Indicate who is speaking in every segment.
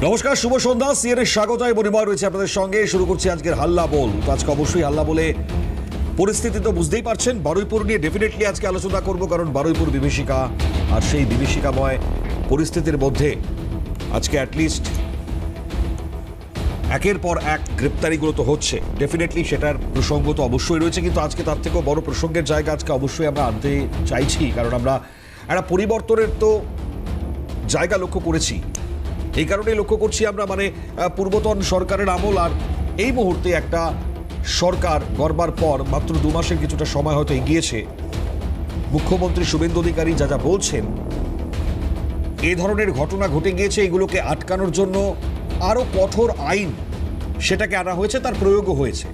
Speaker 1: নমস্কার, শুভ সন্ধ্যা। সিএনএর স্বাগত মনিময় রয়েছে আপনাদের সঙ্গে। শুরু করছি আজকের হাল্লা বল। আজকে অবশ্যই হাল্লা বলে পরিস্থিতি তো বুঝতেই পারছেন। বারুইপুর নিয়ে ডেফিনেটলি আজকে আলোচনা করব, কারণ বারুইপুর বিভীষিকা, আর সেই বিভীষিকাময় পরিস্থিতির মধ্যে আজকে অ্যাটলিস্ট একের পর এক গ্রেপ্তারিগুলো তো হচ্ছে, ডেফিনেটলি সেটার প্রসঙ্গ তো অবশ্যই রয়েছে। কিন্তু আজকে তার থেকেও বড় প্রসঙ্গের জায়গা আজকে অবশ্যই আমরা আনতে চাইছি, কারণ আমরা একটা পরিবর্তনের তো জায়গা লক্ষ্য করেছি। এই কারণেই লক্ষ্য করছি আমরা, পূর্বতন সরকারের আমল আর এই মুহূর্তে একটা সরকার গড়বার পর মাত্র 2 মাসের কিছুটা সময় হয়তো এগিয়েছে। মুখ্যমন্ত্রী শুভেন্দু অধিকারী যা যা বলছেন, এই ধরনের ঘটনা ঘটে গিয়েছে, এগুলোকে আটকানোর জন্য আরো কঠোর আইন সেটাকে আনা হয়েছে, তার প্রয়োগও হয়েছে।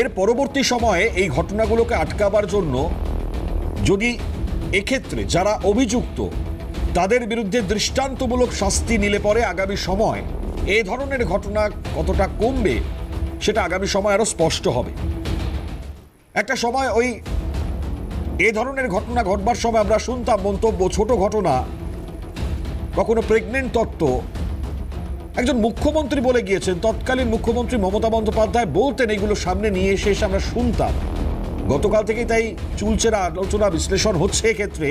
Speaker 1: এর পরবর্তী সময়ে এই ঘটনাগুলোকে আটকাবার জন্য যদি এক্ষেত্রে যারা অভিযুক্ত তাদের বিরুদ্ধে দৃষ্টান্তমূলক শাস্তি নিলে পরে আগামী সময় এই ধরনের ঘটনা কতটা কমবে সেটা আগামী সময় আরো স্পষ্ট হবে। একটা সময় এই ধরনের ঘটনা ঘটবার সময় আমরা শুনতাম মন্তব্য, ছোট ঘটনা, কখনো প্রেগনেন্ট তত্ত্ব একজন মুখ্যমন্ত্রী বলে গিয়েছেন, তৎকালীন মুখ্যমন্ত্রী মমতা বন্দ্যোপাধ্যায় বলতেন, এগুলো সামনে নিয়ে এসে আমরা শুনতাম। গতকাল থেকেই তাই চুলচেরা আলোচনা বিশ্লেষণ হচ্ছে এক্ষেত্রে,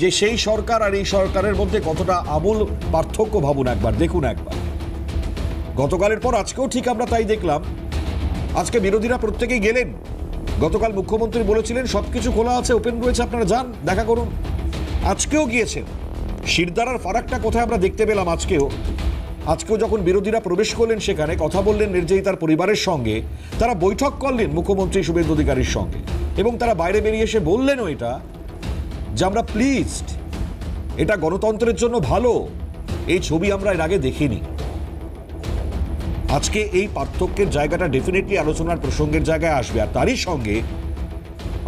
Speaker 1: যে সেই সরকার আর এই সরকারের মধ্যে কতটা আমূল পার্থক্য। ভাবুন একবার, দেখুন একবার। গতকালের পর আজকেও ঠিক আমরা তাই দেখলাম। আজকে বিরোধীরা প্রত্যেকেই গেলেন। গতকাল মুখ্যমন্ত্রী বলেছিলেন সবকিছু খোলা আছে, ওপেন রয়েছে, আপনারা যান, দেখা করুন। আজকেও গিয়েছেন। শিরদাঁড়ার ফারাকটা কোথায় আমরা দেখতে পেলাম আজকেও যখন বিরোধীরা প্রবেশ করলেন সেখানে, কথা বললেন নির্যাতিতার পরিবারের সঙ্গে, তারা বৈঠক করলেন মুখ্যমন্ত্রী শুভেন্দু অধিকারীর সঙ্গে, এবং তারা বাইরে বেরিয়ে এসে বললেনও এটা, যে আমরা প্লিজড, এটা গণতন্ত্রের জন্য ভালো। এই ছবি আমরা এর আগে দেখিনি। আজকে এই পার্থক্যের জায়গাটা ডেফিনেটলি আলোচনার প্রসঙ্গের জায়গায় আসবে। আর তারই সঙ্গে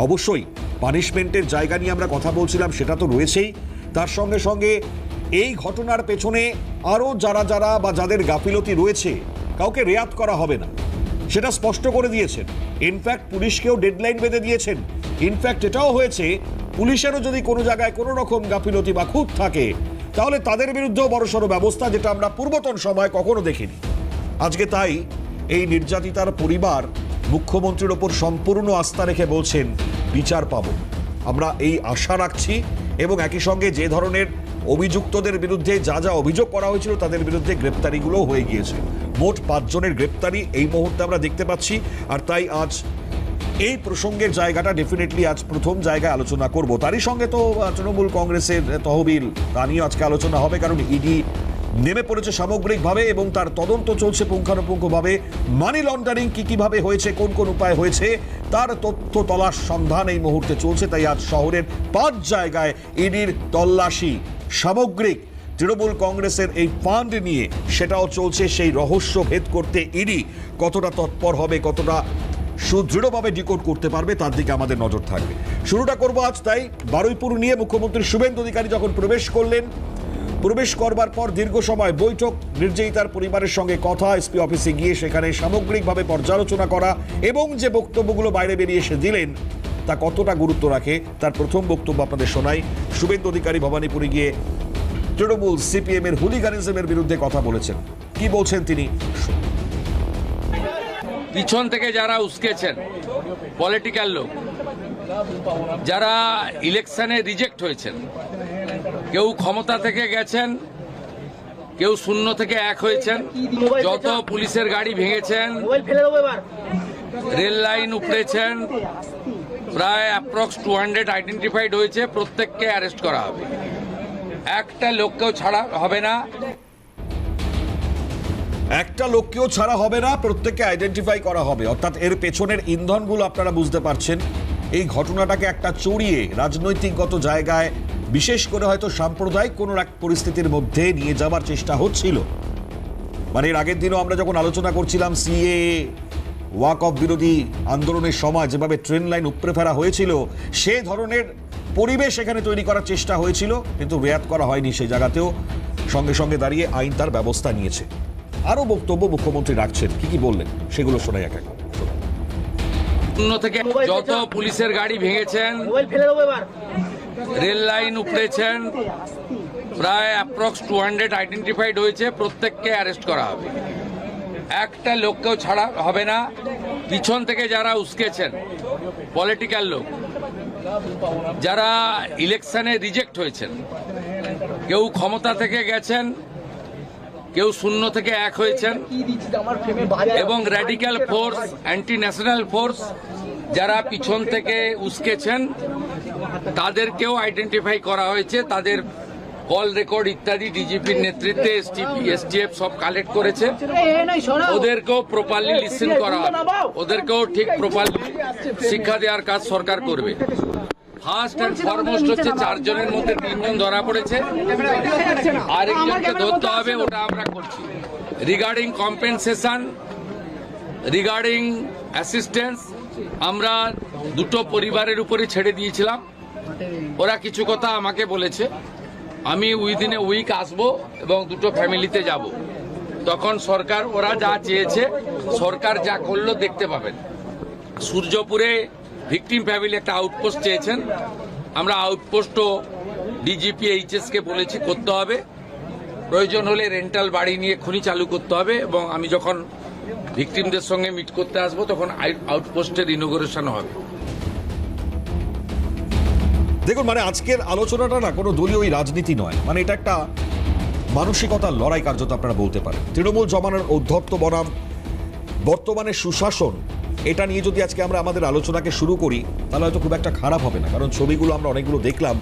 Speaker 1: অবশ্যই পানিশমেন্টের জায়গা নিয়ে আমরা কথা বলছিলাম, সেটা তো রয়েছেই। তার সঙ্গে সঙ্গে এই ঘটনার পেছনে আরও যারা বা যাদের গাফিলতি রয়েছে, কাউকে রেয়াত করা হবে না, সেটা স্পষ্ট করে দিয়েছেন। ইনফ্যাক্ট পুলিশকেও ডেডলাইন বেঁধে দিয়েছেন। ইনফ্যাক্ট এটাও হয়েছে, পুলিশেরও যদি কোনো জায়গায় কোনো রকম গাফিলতি বা খুঁত থাকে, তাহলে তাদের বিরুদ্ধেও বড়সড় ব্যবস্থা, যেটা আমরা পূর্বতন সময় কখনো দেখিনি। আজকে তাই এই নির্যাতিতার পরিবার মুখ্যমন্ত্রীর ওপর সম্পূর্ণ আস্থা রেখে বলছেন বিচার পাবো। আমরা এই আশা রাখছি, এবং একই সঙ্গে যে ধরনের অভিযুক্তদের বিরুদ্ধে যা যা অভিযোগ করা হয়েছিল তাদের বিরুদ্ধে গ্রেপ্তারিগুলো হয়ে গিয়েছে। মোট 5 জনের গ্রেপ্তারি এই মুহূর্তে আমরা দেখতে পাচ্ছি। আর তাই আজ এই প্রসঙ্গের জায়গাটা ডেফিনেটলি আজ প্রথম জায়গায় আলোচনা করব। তারই সঙ্গে তো তৃণমূল কংগ্রেসের তহবিল, তা নিয়ে আজকে আলোচনা হবে, কারণ ইডি নেমে পড়েছে সামগ্রিকভাবে এবং তার তদন্ত চলছে পুঙ্খানুপুঙ্খভাবে। মানি লন্ডারিং কিভাবে হয়েছে, কোন কোন উপায় হয়েছে, তার তথ্য তলাশ সন্ধান এই মুহূর্তে চলছে। তাই আজ শহরের 5 জায়গায় ইডির তল্লাশি, সামগ্রিক তৃণমূল কংগ্রেসের এই ফান্ড নিয়ে সেটাও চলছে। সেই রহস্য ভেদ করতে ইডি কতটা তৎপর হবে, কতটা সুদৃঢ়ভাবে ডিকোড করতে পারবে, তার দিকে আমাদের নজর থাকবে। শুরুটা করবো আজ তাই বারুইপুর নিয়ে। মুখ্যমন্ত্রী শুভেন্দু অধিকারী যখন প্রবেশ করলেন, প্রবেশ করবার পর দীর্ঘ সময় বৈঠক, নির্যাতিতার পরিবারের সঙ্গে কথা, এসপি অফিসে গিয়ে সেখানে সামগ্রিকভাবে পর্যালোচনা করা, এবং যে বক্তব্যগুলো বাইরে বেরিয়ে এসে দিলেন তা কতটা গুরুত্ব রাখে, তার প্রথম বক্তব্য আপনাদের শোনাই। শুভেন্দু অধিকারী ভবানীপুরে গিয়ে তৃণমূল সিপিএম এর হুলিগানিজমের বিরুদ্ধে কথা বলেছেন। কি বলছেন তিনি?
Speaker 2: পিছন থেকে যারা উস্কেছেন, পলিটিক্যাল লোক যারা ইলেকশনে রিজেক্ট হয়েছেন, কেউ ক্ষমতা থেকে গেছেন, কেউ 0 থেকে 1 হয়েছেন, যত পুলিশের গাড়ি ভেঙেছেন, রেল লাইন উপড়েছেন, প্রায় অ্যাপ্রক্স 200 আইডেন্টিফাইড হয়েছে, প্রত্যেককে অ্যারেস্ট করা হবে। একটা লোককেও ছাড়া হবে না,
Speaker 1: একটা লোককেও ছাড়া হবে না, প্রত্যেককে আইডেন্টিফাই করা হবে। অর্থাৎ এর পেছনের ইন্ধনগুলো আপনারা বুঝতে পারছেন। এই ঘটনাটাকে একটা চড়িয়ে রাজনৈতিকগত জায়গায়, বিশেষ করে হয়তো সাম্প্রদায়িক কোনো এক পরিস্থিতির মধ্যে নিয়ে যাবার চেষ্টা হচ্ছিল। এর আগের দিনও আমরা যখন আলোচনা করছিলাম সিএ, ওয়াক অফ বিরোধী আন্দোলনের সময় যেভাবে ট্রেন লাইন উপড়ে ফেলা হয়েছিল, সে ধরনের পরিবেশ এখানে তৈরি করার চেষ্টা হয়েছিল, কিন্তু রেয়াত করা হয়নি। সেই জায়গাতেও সঙ্গে সঙ্গে দাঁড়িয়ে আইন তার ব্যবস্থা নিয়েছে। আরো বক্তব্য মুখ্যমন্ত্রী রাখছেন, কি বললেন সেগুলো শোনাই এক এক।
Speaker 2: 0 থেকে যত পুলিশের গাড়ি ভেঙেছেন, রেল লাইন উপড়েছেন, প্রায় অ্যাপ্রক্স 200 আইডেন্টিফাইড হয়েছে, প্রত্যেককে অ্যারেস্ট করা হবে। একটা লোককেও ছাড়া হবে না। পিছন থেকে যারা উস্কেছেন পলিটিক্যাল লোক, যারা ইলেকশনে রিজেক্ট হয়েছেন, কেউ ক্ষমতা থেকে গেছেন, কেউ শূন্য থেকে এক হয়েছেন, এবং radical force, anti national force যারা পিছন থেকে উস্কেছেন তাদেরকেও আইডেন্টিফাই করা হয়েছে। তাদের কল রেকর্ড ইত্যাদি ডিজিপির নেতৃত্বে এসটিএফ সব কালেক্ট করেছে। ওদেরকেও প্রপারলি লিসেন করা হবে, ওদেরকেও ঠিক প্রপারলি শিক্ষা দেওয়ার কাজ সরকার করবে। ফার্স্ট অ্যান্ড ফরমোস্ট হচ্ছে 4 জনের মধ্যে 3 জন ধরা পড়েছে, আরেকজনকে ধরতে হবে, ওটা আমরা করছি। রিগার্ডিং কম্পেনসেশন, রিগার্ডিং অ্যাসিস্ট্যান্স, আমরা দুটো পরিবারের উপরে ছেড়ে দিয়েছিলাম। ওরা কিছু কথা আমাকে বলেছে, আমি উইদিন এ উইক আসবো এবং দুটো ফ্যামিলিতে যাব। তখন সরকার ওরা যা চেয়েছে, সরকার যা করলো দেখতে পাবেন। সূর্যপুরে ভিকটিম ফ্যামিলি একটা আউটপোস্ট চেয়েছেন, আমরা আউটপোস্টও ডিজিপি এইচএসকে বলেছি করতে হবে। প্রয়োজন হলে রেন্টাল বাড়ি নিয়ে খনি চালু করতে হবে, এবং আমি যখন ভিকটিমদের সঙ্গে মিট করতে আসবো তখন আউটপোস্টের ইনোগ্রেশন হবে।
Speaker 1: দেখুন, মানে আজকের আলোচনাটা না কোনো দলীয় রাজনীতি নয়, মানে এটা একটা মানসিকতার লড়াই কার্যত আপনারা বলতে পারেন। তৃণমূল জমানার ঔদ্ধত্য বনাম বর্তমানে সুশাসন, এটা নিয়ে যদি আজকে আমরা আমাদের আলোচনাকে শুরু করি তাহলে হয়তো খুব একটা খারাপ হবে না, কারণ ছবিগুলো আমরা অনেকগুলো দেখলাম,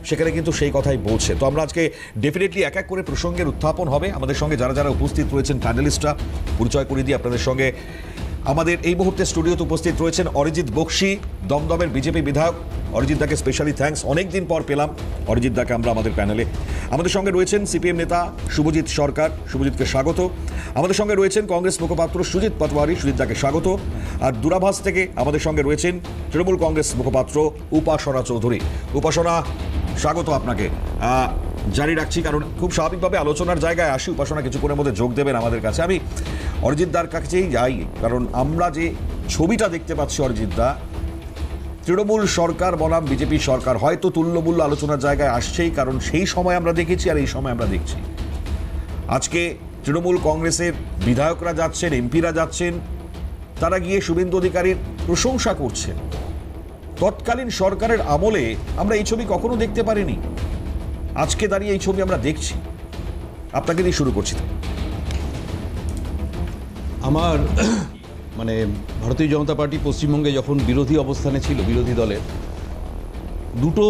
Speaker 1: সেখানে কিন্তু সেই কথাই বলছে। তো আমরা আজকে ডেফিনেটলি এক এক করে প্রসঙ্গের উত্থাপন হবে। আমাদের সঙ্গে যারা যারা উপস্থিত রয়েছেন প্যানেলিস্টরা পরিচয় করে দিই আপনাদের সঙ্গে। আমাদের এই মুহূর্তে স্টুডিওতে উপস্থিত রয়েছেন অরিজিৎ বক্সি, দমদমের বিজেপি বিধায়ক। অরিজিৎ দাকে স্পেশালি থ্যাঙ্কস, অনেকদিন পর পেলাম অরিজিৎ দাকে আমরা আমাদের প্যানেলে। আমাদের সঙ্গে রয়েছেন সিপিএম নেতা শুভজিৎ সরকার, শুভজিৎকে স্বাগত। আমাদের সঙ্গে রয়েছেন কংগ্রেস মুখপাত্র সুজিত পাটোয়ারি, সুজিৎ দাকে স্বাগত। আর দূরাভাস থেকে আমাদের সঙ্গে রয়েছেন তৃণমূল কংগ্রেস মুখপাত্র উপাসনা চৌধুরী। উপাসনা, স্বাগত আপনাকে। জারি রাখছি, কারণ খুব স্বাভাবিকভাবে আলোচনার জায়গায় আসি। উপাসনা কিছুক্ষণের মধ্যে যোগ দেবেন আমাদের কাছে। আমি অরিজিৎ দার কাছেই যাই, কারণ আমরা যে ছবিটা দেখতে পাচ্ছি অরিজিৎ দা, তৃণমূল সরকার বনাম বিজেপি সরকার হয়তো তুল্যমূল্য আলোচনার জায়গায় আসছেই, কারণ সেই সময় আমরা দেখেছি আর এই সময় আমরা দেখছি। আজকে তৃণমূল কংগ্রেসের বিধায়করা যাচ্ছেন, এমপিরা যাচ্ছেন, তারা গিয়ে শুভেন্দু অধিকারীর প্রশংসা করছেন। তৎকালীন সরকারের আমলে আমরা এই ছবি কখনো দেখতে পারিনি, আজকে দাঁড়িয়ে এই ছবি আমরা দেখছি। আপনাকে দিয়ে শুরু করছি।
Speaker 3: আমার মানে ভারতীয় জনতা পার্টি পশ্চিমবঙ্গে যখন বিরোধী অবস্থানে ছিল, বিরোধী দলের দুটো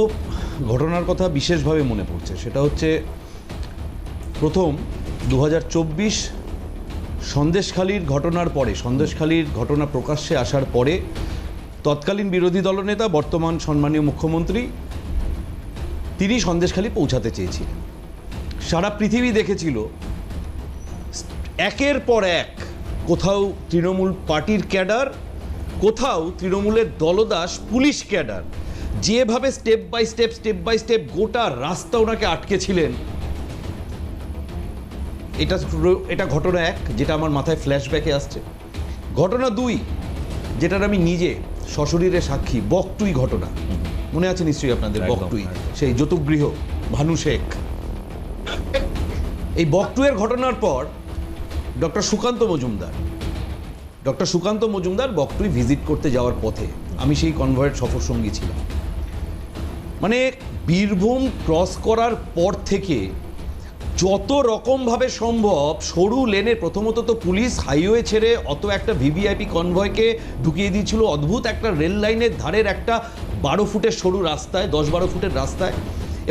Speaker 3: ঘটনার কথা বিশেষভাবে মনে পড়ছে। সেটা হচ্ছে প্রথম 2024 সন্দেশখালীর ঘটনার পরে, সন্দেশখালীর ঘটনা প্রকাশ্যে আসার পরে তৎকালীন বিরোধী দলনেতা বর্তমান সম্মানীয় মুখ্যমন্ত্রী তিনি সন্দেশখালী পৌঁছাতে চেয়েছিলেন। সারা পৃথিবী দেখেছিল একের পর এক কোথাও তৃণমূল পার্টির ক্যাডার, কোথাও তৃণমূলের দলদাস পুলিশ ক্যাডার যেভাবে স্টেপ বাই স্টেপ গোটা রাস্তা ওনাকে আটকেছিলেন। এটা ঘটনা এক, যেটা আমার মাথায় ফ্ল্যাশব্যাকে আসছে। ঘটনা দুই, যেটার আমি নিজে সশরীরে সাক্ষী, বকটুই ঘটনা মনে আছে নিশ্চয়ই আপনাদের। বকটুই, সেই যতুগৃহ ভানু শেখ। এই বকটুয়ের ঘটনার পর ডক্টর সুকান্ত মজুমদার বকটুই ভিজিট করতে যাওয়ার পথে আমি সেই কনভয়ের সফর সঙ্গী ছিলাম। মানে বীরভূম ক্রস করার পর থেকে যত রকমভাবে সম্ভব সরু লেনে, প্রথমত তো পুলিশ হাইওয়ে ছেড়ে অত একটা ভিভিআইপি কনভয়কে ঢুকিয়ে দিয়েছিল অদ্ভুত একটা রেল লাইনের ধারের একটা 12 ফুটের সরু রাস্তায়, 10-12 ফুটের রাস্তায়,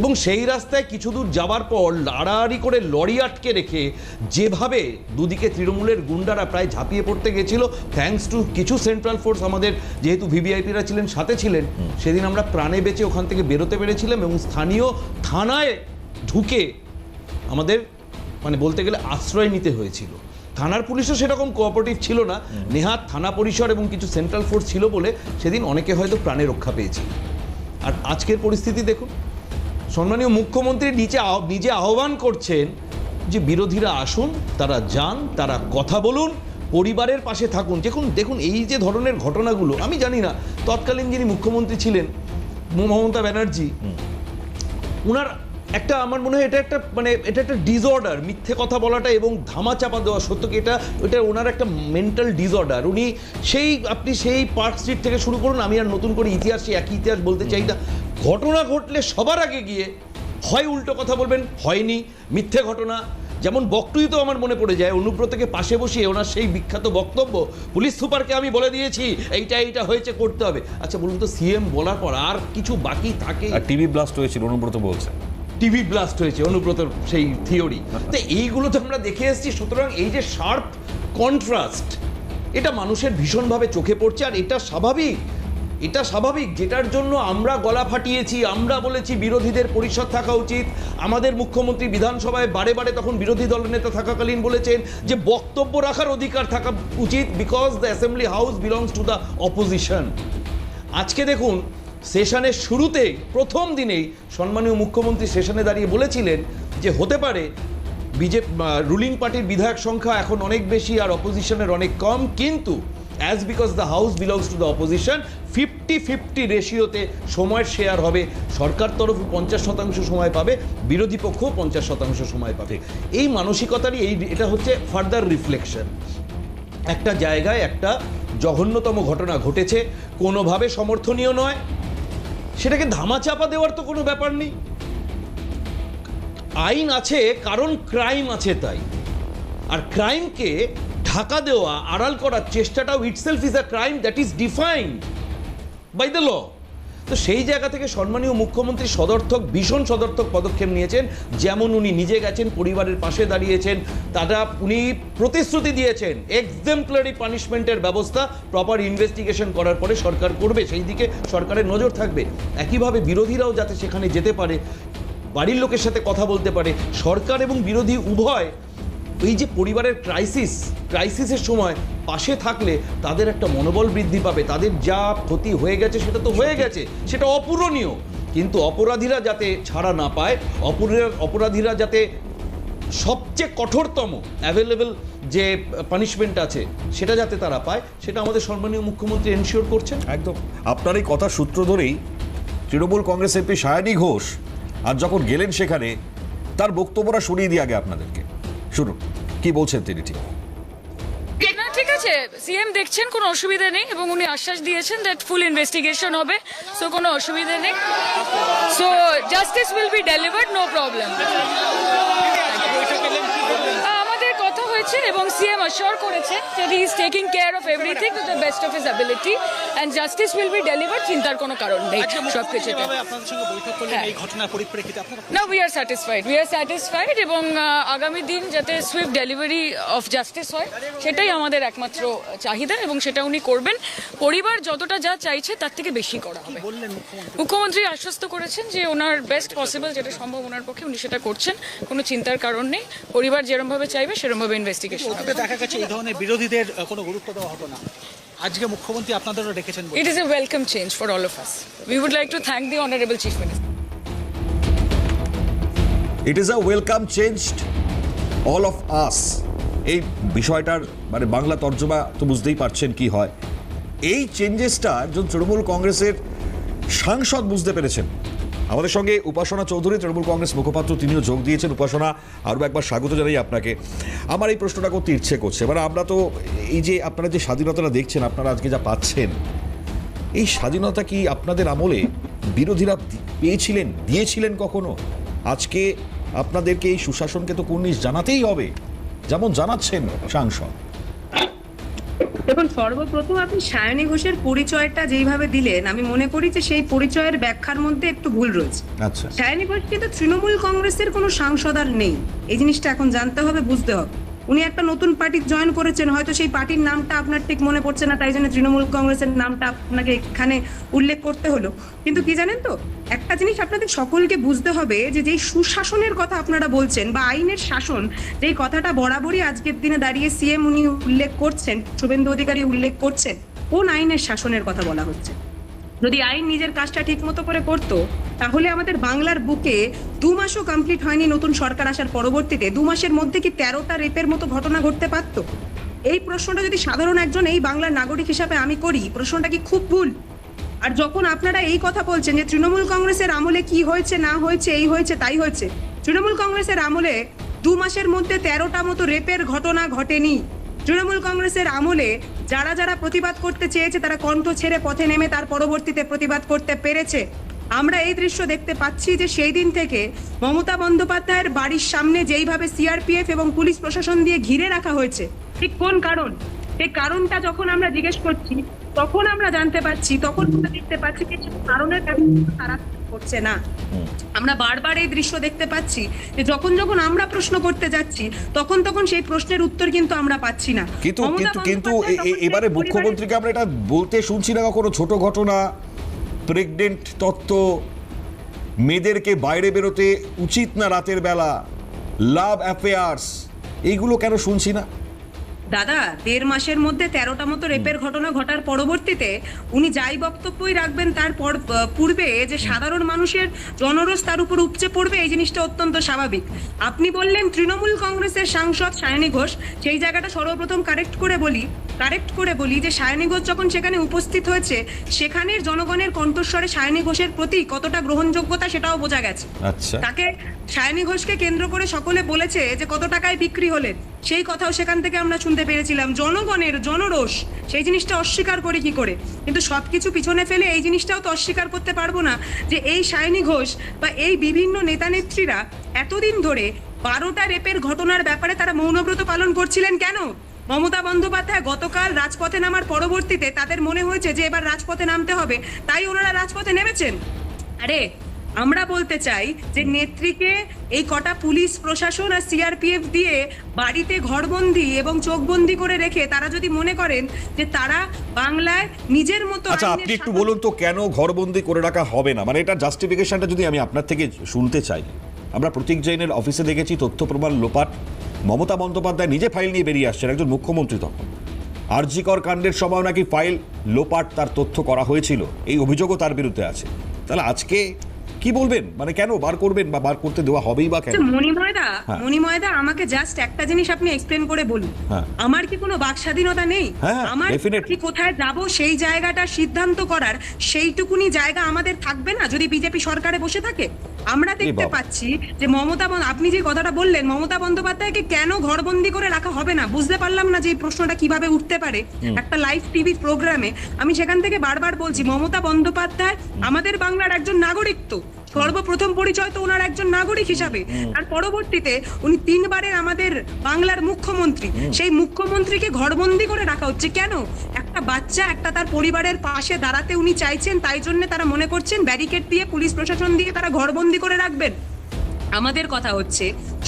Speaker 3: এবং সেই রাস্তায় কিছু দূর যাওয়ার পর লাড়াড়ি করে লরি আটকে রেখে যেভাবে দুদিকে তৃণমূলের গুন্ডারা প্রায় ঝাঁপিয়ে পড়তে গেছিল, থ্যাঙ্কস টু কিছু সেন্ট্রাল ফোর্স, আমাদের যেহেতু ভিভিআইপিরা ছিলেন সাথে ছিলেন, সেদিন আমরা প্রাণে বেঁচে ওখান থেকে বেরোতে পেরেছিলাম। এবং স্থানীয় থানায় ঢুকে আমাদের মানে বলতে গেলে আশ্রয় নিতে হয়েছিল। থানার পুলিশও সেরকম কোঅপারেটিভ ছিল না, নেহাত থানা পরিসর এবং কিছু সেন্ট্রাল ফোর্স ছিল বলে সেদিন অনেকে হয়তো প্রাণে রক্ষা পেয়েছিল। আর আজকের পরিস্থিতি দেখুন, সম্মানীয় মুখ্যমন্ত্রী নিজে আহ্বান করছেন যে বিরোধীরা আসুন, তারা যান, তারা কথা বলুন, পরিবারের পাশে থাকুন। দেখুন এই যে ধরনের ঘটনাগুলো, আমি জানি না তৎকালীন যিনি মুখ্যমন্ত্রী ছিলেন মমতা ব্যানার্জি, উনার একটা আমার মনে হয় এটা একটা ডিসঅর্ডার, মিথ্যে কথা বলাটা এবং ধামাচাপা দেওয়া, সত্য কি এটা ওনার একটা মেন্টাল ডিসঅর্ডার। উনি আপনি সেই পার্ক স্ট্রিট থেকে শুরু করুন, আমি আর নতুন করে একই ইতিহাস বলতে চাই না। ঘটনা ঘটলে সবার আগে গিয়ে হয় উল্টো কথা বলবেন, হয়নি, মিথ্যে ঘটনা। যেমন বকটুই তো আমার মনে পড়ে যায়, অনুব্রতকে পাশে বসিয়ে ওনার সেই বিখ্যাত বক্তব্য, পুলিশ সুপারকে আমি বলে দিয়েছি এইটা হয়েছে, করতে হবে। আচ্ছা বলুন তো, সিএম বলার পর আর কিছু বাকি থাকে?
Speaker 1: আর টিভি ব্লাস্ট হয়েছিল অনুব্রত বলছে,
Speaker 3: টিভি ব্লাস্ট হয়েছে অনুব্রতর সেই থিওরি। তো এইগুলো তো আমরা দেখে এসেছি। সুতরাং এই যে শার্প কন্ট্রাস্ট, এটা মানুষের ভীষণভাবে চোখে পড়ছে। আর এটা স্বাভাবিক, যেটার জন্য আমরা গলা ফাটিয়েছি, আমরা বলেছি বিরোধীদের পরিষদ থাকা উচিত। আমাদের মুখ্যমন্ত্রী বিধানসভায় বারে বারে তখন বিরোধী দলনেতা থাকাকালীন বলেছেন যে বক্তব্য রাখার অধিকার থাকা উচিত, because the assembly house belongs to the opposition. আজকে দেখুন, সেশনের শুরুতেই প্রথম দিনেই সম্মানীয় মুখ্যমন্ত্রী সেশনে দাঁড়িয়ে বলেছিলেন যে হতে পারে রুলিং পার্টির বিধায়ক সংখ্যা এখন অনেক বেশি আর অপোজিশনের অনেক কম, কিন্তু as because the house belongs to the opposition 50-50 রেশিওতে সময়ের শেয়ার হবে। সরকার তরফ 50% সময় পাবে, বিরোধী পক্ষ 50% সময় পাবে। এই মানসিকতারই এটা হচ্ছে ফার্দার রিফ্লেকশন। একটা জায়গায় একটা জঘন্যতম ঘটনা ঘটেছে, কোনোভাবে সমর্থনীয় নয়, সেটাকে ধামাচাপা দেওয়ার তো কোনো ব্যাপার নেই। আইন আছে কারণ ক্রাইম আছে তাই, আর ক্রাইমকে ঢাকা দেওয়া, আড়াল করার চেষ্টাটাও itself is a crime that is defined by the law. তো সেই জায়গা থেকে সম্মানীয় মুখ্যমন্ত্রী ভীষণ সদর্থক পদক্ষেপ নিয়েছেন। যেমন উনি নিজে গেছেন, পরিবারের পাশে দাঁড়িয়েছেন, উনি প্রতিশ্রুতি দিয়েছেন এক্সেম্পলারি পানিশমেন্টের ব্যবস্থা প্রপার ইনভেস্টিগেশন করার পরে সরকার করবে, সেই দিকে সরকারের নজর থাকবে। একইভাবে বিরোধীরাও যাতে সেখানে যেতে পারে, বাড়ির লোকের সাথে কথা বলতে পারে। সরকার এবং বিরোধী উভয় এই যে পরিবারের ক্রাইসিসের সময় পাশে থাকলে তাদের একটা মনোবল বৃদ্ধি পাবে। তাদের যা ক্ষতি হয়ে গেছে সেটা তো হয়ে গেছে, সেটা অপূরণীয়, কিন্তু অপরাধীরা যাতে ছাড়া না পায়, অপরাধীরা যাতে সবচেয়ে কঠোরতম অ্যাভেলেবল যে পানিশমেন্ট আছে সেটা যাতে তারা পায়, সেটা আমাদের সম্মানীয় মুখ্যমন্ত্রী এনশিওর করছেন।
Speaker 1: একদম আপনার এই কথা সূত্র ধরেই তৃণমূল কংগ্রেস এমপি সায়নী ঘোষ আর যখন গেলেন সেখানে, তার বক্তব্যটা শুনিয়ে দিই আগে আপনাদেরকে। শুনুন কি বলছেন তিনি।
Speaker 4: ঠিক আছে, সিএম দেখছেন, কোনো অসুবিধা নেই, এবং উনি আশ্বাস দিয়েছেন দ্যাট ফুল ইনভেস্টিগেশন হবে, সো কোনো অসুবিধা নেই, so justice will be delivered, no problem. আমাদের কথা হয়েছে এবং সিএম অ্যাসিওর করেছে যে he is taking care of everything to the best of his ability and justice will be delivered. চিন্তার কোনো কারণ নেই সবকিছুতে। না, উই আর স্যাটিসফাইড এবং আগামী দিন যাতে সুইফট ডেলিভারি অফ জাস্টিস হয় সেটাই আমাদের একমাত্র চাহিদা, এবং সেটা উনি করবেন। পরিবার যতটা যা চাইছে তার থেকে বেশি করা হবে। মুখ্যমন্ত্রী আশ্বস্ত করেছেন যে ওনার বেস্ট পসিবল যেটা সম্ভব ওনার পক্ষে উনি সেটা করছেন, কোনো চিন্তার কারণ নেই। পরিবার যেরকমভাবে চাইবে সেরকমভাবে ইনভেস্টিগেশন হবে।
Speaker 5: দেখা গেছে এই ধরনের বিরোধীদের কোনো গুরুত্ব দেওয়া হতো না, আজকে মুখ্যমন্ত্রী আপনাদেরও ডেকেছেন।
Speaker 4: It is a welcome change for all of us. We would like to thank the Honorable Chief Minister.
Speaker 1: It is a welcome change all of us. এই বিষয়টার মানে বাংলা তর্জমা তো বুঝতেই পারছেন কি হয়। এই চেঞ্জেসটা একজন তৃণমূল কংগ্রেসের সাংসদ বুঝতে পেরেছেন। আমাদের সঙ্গে উপাসনা চৌধুরী, তৃণমূল কংগ্রেস মুখপাত্র, তিনিও যোগ দিয়েছেন। উপাসনা, আরও একবার স্বাগত জানাই আপনাকে। আমার এই প্রশ্নটা করতে ইচ্ছে করছে, এবার আমরা তো এই যে আপনারা যে স্বাধীনতাটা দেখছেন, আপনারা আজকে যা পাচ্ছেন, এই স্বাধীনতা কি আপনাদের আমলে বিরোধীরা দিয়েছিলেন কখনো? আজকে আপনাদেরকে এই সুশাসনকে তো কুর্নিশ জানাতেই হবে, যেমন জানাচ্ছেন সাংসদ।
Speaker 6: দেখুন, সর্বপ্রথম আপনি সায়নী ঘোষের পরিচয়টা যেইভাবে দিলেন, আমি মনে করি যে সেই পরিচয়ের ব্যাখ্যার মধ্যে একটু ভুল রয়েছে।
Speaker 1: আচ্ছা,
Speaker 6: সায়নী ঘোষ কিন্তু তৃণমূল কংগ্রেসের কোনো সাংসদ আর নেই, এই জিনিসটা এখন জানতে হবে, বুঝতে হবে। উনি একটা নতুন পার্টি জয়েন করেছেন, হয়তো সেই পার্টির নামটা আপনার ঠিক মনে পড়ছে না, তাই জন্য তৃণমূল কংগ্রেসের নামটা আপনাকে এখানে উল্লেখ করতে হলো। কিন্তু কি জানেন তো, একটা জিনিস আপনাদের সকলকে বুঝতে হবে, যে যেই সুশাসনের কথা আপনারা বলছেন বা আইনের শাসন, যেই কথাটা বরাবরই আজকের দিনে দাঁড়িয়ে সিএম উনি উল্লেখ করছেন, শুভেন্দু অধিকারী উল্লেখ করছেন, কোন আইনের শাসনের কথা বলা হচ্ছে? যদি আইন নিজের কাজটা ঠিক মতো করে করতো, তাহলে আমাদের বাংলার বুকে 2 মাসও কমপ্লিট হয়নি নতুন সরকার আসার পরবর্তীতে 2 মাসের মধ্যে কি 13টা রেপের মতো ঘটনা ঘটতে পারতো? এই প্রশ্নটা যদি সাধারণ একজন এই বাংলার নাগরিক হিসাবে আমি করি, প্রশ্নটা কি খুব ভুল? আর যখন আপনারা এই কথা বলছেন যে তৃণমূল কংগ্রেসের আমলে কি হয়েছে না হয়েছে, এই হয়েছে তাই হয়েছে, তৃণমূল কংগ্রেসের আমলে 2 মাসের মধ্যে 13টা মতো রেপের ঘটনা ঘটেনি। তৃণমূল কংগ্রেসের আমলে যারা যারা প্রতিবাদ করতে চেয়েছে তারা কণ্ঠ ছেড়ে পথে নেমে তার পরবর্তীতে প্রতিবাদ করতে পেরেছে। আমরা এই দৃশ্য দেখতে পাচ্ছি যে সেই দিন থেকে মমতা বন্দ্যোপাধ্যায়ের বাড়ির সামনে যেইভাবে সিআরপিএফ এবং পুলিশ প্রশাসন দিয়ে ঘিরে রাখা হয়েছে, ঠিক কোন কারণ, সেই কারণটা যখন আমরা জিজ্ঞেস করছি তখন আমরা জানতে পারছি, তখন আমরা দেখতে পাচ্ছি যে সেই কারণের ব্যাপারে তারা করছে না। আমরা বারবার এই দৃশ্য দেখতে পাচ্ছি যে যখন যখন আমরা প্রশ্ন করতে যাচ্ছি তখন তখন সেই প্রশ্নের উত্তর কিন্তু আমরা পাচ্ছি না।
Speaker 1: কিন্তু
Speaker 6: মমতা
Speaker 1: কিন্তু কিন্তু
Speaker 6: বন্দ্যোপাধ্যায় যখন
Speaker 1: এবারে
Speaker 6: সেই
Speaker 1: মুখ্যমন্ত্রীকে আমরা এটা বলতে শুনছি না কখনো, ছোট ঘটনা, প্রেগনেন্ট তত্ত্ব, মেয়েদেরকে বাইরে বেরোতে উচিত না রাতের বেলা, লাভ অ্যাফেয়ার্স, এইগুলো কেন শুনছি না?
Speaker 6: দাদা 1.5 মাসের মধ্যে 13টা মতো রেপের ঘটনা ঘটার পরবর্তীতে উনি যাই বক্তব্যই রাখবেন তার পূর্বে যে সাধারণ মানুষের জনরোষ তার উপর উপচে পড়বে, এই জিনিসটা অত্যন্ত স্বাভাবিক। আপনি বললেন তৃণমূল কংগ্রেসের সাংসদ সায়নী ঘোষ, সেই জায়গাটা সর্বপ্রথম কারেক্ট করে বলি যে সায়নী ঘোষ যখন সেখানে উপস্থিত হয়েছে সেখানের জনগণের কণ্ঠস্বরে সায়নী ঘোষের প্রতি কতটা গ্রহণযোগ্যতা সেটাও বোঝা গেছে।
Speaker 1: আচ্ছা,
Speaker 6: তাকে সায়নী ঘোষকে কেন্দ্র করে সকলে বলেছে যে কত টাকায় বিক্রি হলেন, সেই কথাও সেখান থেকে আমরা শুনতে পেরেছিলাম। জনগণের জনরোষ, সেই জিনিসটা অস্বীকার করে কি করে? কিন্তু সবকিছু পিছনে ফেলে এই জিনিসটাও তো অস্বীকার করতে পারবো না যে এই সায়নী ঘোষ বা এই বিভিন্ন নেতা নেত্রীরা এতদিন ধরে 12টা রেপের ঘটনার ব্যাপারে তারা মৌনব্রত পালন করছিলেন কেন? মমতা বন্দ্যোপাধ্যায় গতকাল রাজপথে নামার পরবর্তীতে তাদের মনে হয়েছে যে এবার রাজপথে নামতে হবে, তাই ওনারা রাজপথে নেমেছেন। আরে আমরা বলতে চাই যে নেত্রীকে এই কটা পুলিশ প্রশাসন আর সিআরপিএফ দিয়ে বাড়িতে ঘরবন্দি এবং চোখবন্দি করে রেখে তারা যদি মনে করেন যে তারা বাংলায় নিজের মতো
Speaker 1: আচ্ছা,
Speaker 6: আইনের
Speaker 1: আপনি একটু
Speaker 6: শাসন-
Speaker 1: বলুন তো কেন ঘরবন্দি করে রাখা হবে না, মানে এটা জাস্টিফিকেশনটা যদি আমি আপনার থেকে শুনতে চাই। আমরা প্রতীক জৈনের অফিসে দেখেছি তথ্য প্রমাণ লোপাট, মমতা বন্দ্যোপাধ্যায় নিজে ফাইল নিয়ে বেরিয়ে আসছেন, একজন মুখ্যমন্ত্রী তখন। আরজি কর কাণ্ডের সময় নাকি ফাইল লোপাট, তার তথ্য করা হয়েছিল, এই অভিযোগও তার বিরুদ্ধে আছে। তাহলে আজকে কি বলবেন, মানে কেন বার করবেন বা বার করতে দেওয়া হবেই বা কেন?
Speaker 6: মণিময়দা আমাকে জাস্ট একটা জিনিস আপনি এক্সপ্লেন করে বলুন,
Speaker 1: হ্যাঁ।
Speaker 6: আমার কি কোনো বাক স্বাধীনতা নেই?
Speaker 1: হ্যাঁ,
Speaker 6: আমার
Speaker 1: definitely।
Speaker 6: কি কোথায় যাব সেই জায়গাটা সিদ্ধান্ত করার সেইটুকুনি জায়গা আমাদের থাকবে না যদি বিজেপি সরকারে বসে থাকে? আমরা দেখতে
Speaker 1: বাবা।
Speaker 6: পাচ্ছি যে আপনি যে কথাটা বললেন মমতা বন্দ্যোপাধ্যায়কে কেন ঘরবন্দি করে রাখা হবে না, বুঝতে পারলাম না যে এই প্রশ্নটা কিভাবে উঠতে পারে একটা লাইভ টিভি প্রোগ্রামে। আমি সেখান থেকে বারবার বলছি মমতা বন্দ্যোপাধ্যায় আমাদের বাংলার একজন নাগরিক, তো সর্বপ্রথম পরিচয় তো ওনার একজন নাগরিক হিসাবে, আর পরবর্তীতে উনি 3 বারের আমাদের বাংলার মুখ্যমন্ত্রী। সেই মুখ্যমন্ত্রীকে ঘরবন্দি করে রাখা হচ্ছে কেন? একটা বাচ্চা, একটা তার পরিবারের পাশে দাঁড়াতে উনি চাইছেন, তাই জন্য তারা মনে করছেন ব্যারিকেড দিয়ে পুলিশ প্রশাসন দিয়ে তারা ঘরবন্দি করে রাখবেন। আমাদের কথা হচ্ছে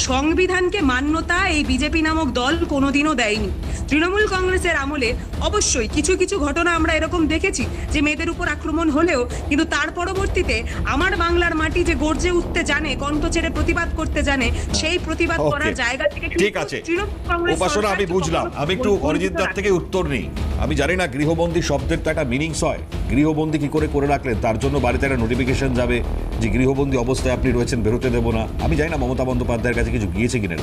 Speaker 6: সংবিধানকে মান্যতা এই বিজেপি নামক দল কোনোদিনও দেয়নি। তৃণমূল কংগ্রেসের আমলে অবশ্যই কিছু কিছু ঘটনা আমরা এরকম দেখেছি যে মেয়েদের উপর আক্রমণ হলেও কিন্তু তার পরবর্তীতে আমার বাংলার মাটি যে গর্জে উঠতে জানে, কণ্ঠ ছেড়ে প্রতিবাদ করতে জানে, সেই প্রতিবাদ
Speaker 1: Okay,
Speaker 6: করার জায়গা থেকে কিন্তু
Speaker 1: ঠিক আছে,
Speaker 6: তৃণমূল কংগ্রেস
Speaker 1: উপাসনা
Speaker 6: সরকার
Speaker 1: আমি বুঝলাম।
Speaker 6: কখনো
Speaker 1: আমি একটু অরিজিৎ দার থেকে উত্তর নেই। আমি জানি না গৃহবন্দী শব্দের তো একটা মিনিংস হয়, গৃহবন্দী কি করে রাখলেন, তার জন্য বাড়িতে একটা নোটিফিকেশন যাবে যে গৃহবন্দী অবস্থায় আপনি রয়েছেন, বেরোতে দেবো না। আমি জানি না মমতা বন্দ্যোপাধ্যায়ের কাছে কিছু গিয়েছে কিনা।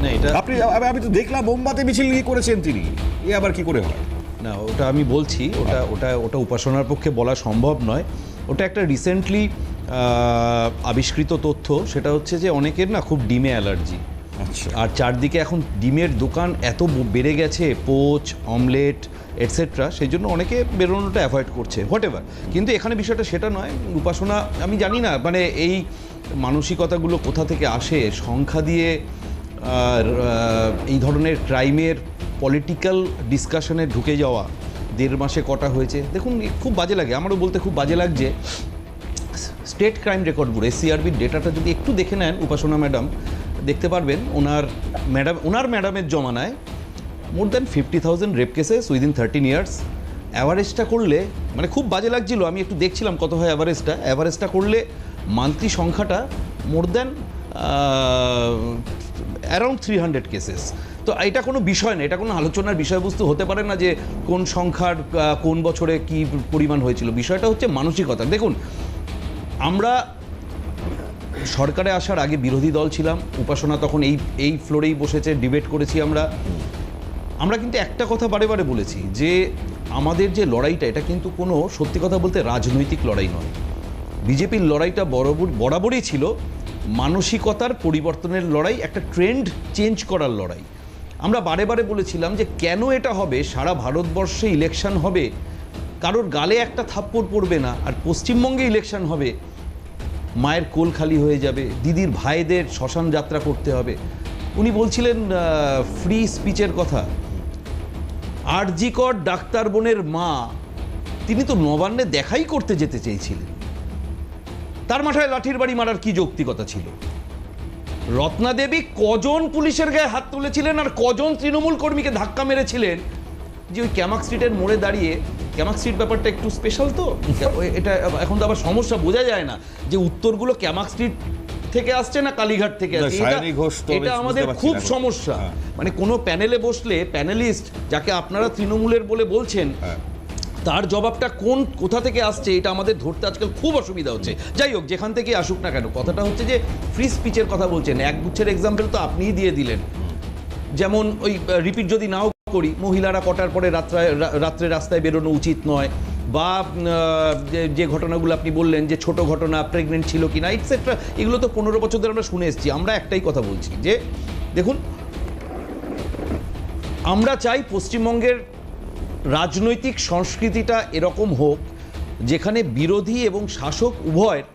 Speaker 3: না এটা
Speaker 1: আমি তো দেখলাম মোমবাতি মিছিল নিয়ে করেছেন তিনি, এ আবার কি করে হয়?
Speaker 3: না, ওটা আমি বলছি, ওটা উপাসনার পক্ষে বলা সম্ভব নয়। ওটা একটা রিসেন্টলি আবিষ্কৃত তথ্য। সেটা হচ্ছে যে অনেকের না খুব ডিমে অ্যালার্জি,
Speaker 1: আচ্ছা,
Speaker 3: আর চারদিকে এখন ডিমের দোকান এত বেড়ে গেছে, পোচ, অমলেট এটসেট্রা, সেই জন্য অনেকে বেরোনোটা অ্যাভয়েড করছে, হোয়াট এভার। কিন্তু এখানে বিষয়টা সেটা নয়। উপাসনা, আমি জানি না মানে এই মানসিকতাগুলো কোথা থেকে আসে, সংখ্যা দিয়ে আর এই ধরনের ক্রাইমের পলিটিক্যাল ডিসকাশনে ঢুকে যাওয়া। 1.5 মাসে কটা হয়েছে দেখুন, খুব বাজে লাগে, আমারও বলতে খুব বাজে লাগছে। স্টেট ক্রাইম রেকর্ড ব্যুরো SCRBর ডেটাটা যদি একটু দেখে নেন উপাসনা ম্যাডাম, দেখতে পারবেন ওনার ম্যাডামের জমানায় more than 50,000 rape cases within 13 years. অ্যাভারেজটা করলে মানে খুব বাজে লাগছিল, আমি একটু দেখছিলাম কত হয় অ্যাভারেজটা করলে মান্থলি সংখ্যাটা মোর দ্যান অ্যারাউন্ড 300 কেসেস। তো এটা কোনো বিষয় না, এটা কোনো আলোচনার বিষয়বস্তু হতে পারে না যে কোন সংখ্যার কোন বছরে কি পরিমাণ হয়েছিল। বিষয়টা হচ্ছে মানসিকতা। দেখুন, আমরা সরকারে আসার আগে বিরোধী দল ছিলাম, উপাসনা তখন এই ফ্লোরেই বসেছে, ডিবেট করেছি আমরা কিন্তু একটা কথা বারে বারে বলেছি যে আমাদের যে লড়াইটা, এটা কিন্তু কোনো সত্যি কথা বলতে রাজনৈতিক লড়াই নয়। বিজেপির লড়াইটা বরাবরই ছিল মানসিকতার পরিবর্তনের লড়াই, একটা ট্রেন্ড চেঞ্জ করার লড়াই। আমরা বারে বারে বলেছিলাম যে কেন এটা হবে, সারা ভারতবর্ষে ইলেকশন হবে, কারোর গালে একটা থাপ্পড় পড়বে না, আর পশ্চিমবঙ্গে ইলেকশন হবে, মায়ের কোল খালি হয়ে যাবে, দিদির ভাইদের শ্মশান যাত্রা করতে হবে। উনি বলছিলেন ফ্রি স্পিচের কথা। আরজিকর ডাক্তার বোনের মা, তিনি তো নবান্নে দেখাই করতে যেতে চেয়েছিলেন, তার মাথায় লাঠির বাড়ি মারার কি যৌক্তিকতা ছিল? রত্না দেবী কজন পুলিশের গায়ে হাত তুলেছিলেন আর কজন তৃণমূল কর্মীকে ধাক্কা মেরেছিলেন যে ওই ক্যামাক স্ট্রিটের মোড়ে দাঁড়িয়ে। ক্যামাক স্ট্রিট ব্যাপারটা একটু স্পেশাল, তো এটা এখন তো আবার সমস্যা, বোঝা যায় না যে উত্তরগুলো ক্যামাক স্ট্রিট থেকে আসছে না কালীঘাট থেকে আসছে। এটা আমাদের খুব সমস্যা। মানে কোনো প্যানেলে বসলে প্যানেলিস্ট যাকে আপনারা তৃণমূলের বলে বলছেন, তার জবাবটা কোথা থেকে আসছে এটা আমাদের ধরতে আজকাল খুব অসুবিধা হচ্ছে। যাই হোক, যেখান থেকে আসুক না কেন, কথাটা হচ্ছে যে ফ্রি স্পিচের কথা বলছেন, একগুচ্ছের এক্সাম্পল তো আপনিই দিয়ে দিলেন। যেমন ওই রিপিট যদি নাও করি, মহিলারা কটার পরে রাত্রে রাস্তায় বেরোনো উচিত নয়, বা যে ঘটনাগুলো আপনি বললেন যে ছোট ঘটনা, প্রেগনেন্ট ছিল কিনা এটসেট্রা, এগুলো তো 15 বছর ধরে আমরা শুনে এসেছি। আমরা একটাই কথা বলছি যে দেখুন, আমরা চাই পশ্চিমবঙ্গের রাজনৈতিক সংস্কৃতিটা এরকম হোক যেখানে বিরোধী এবং শাসক উভয়ের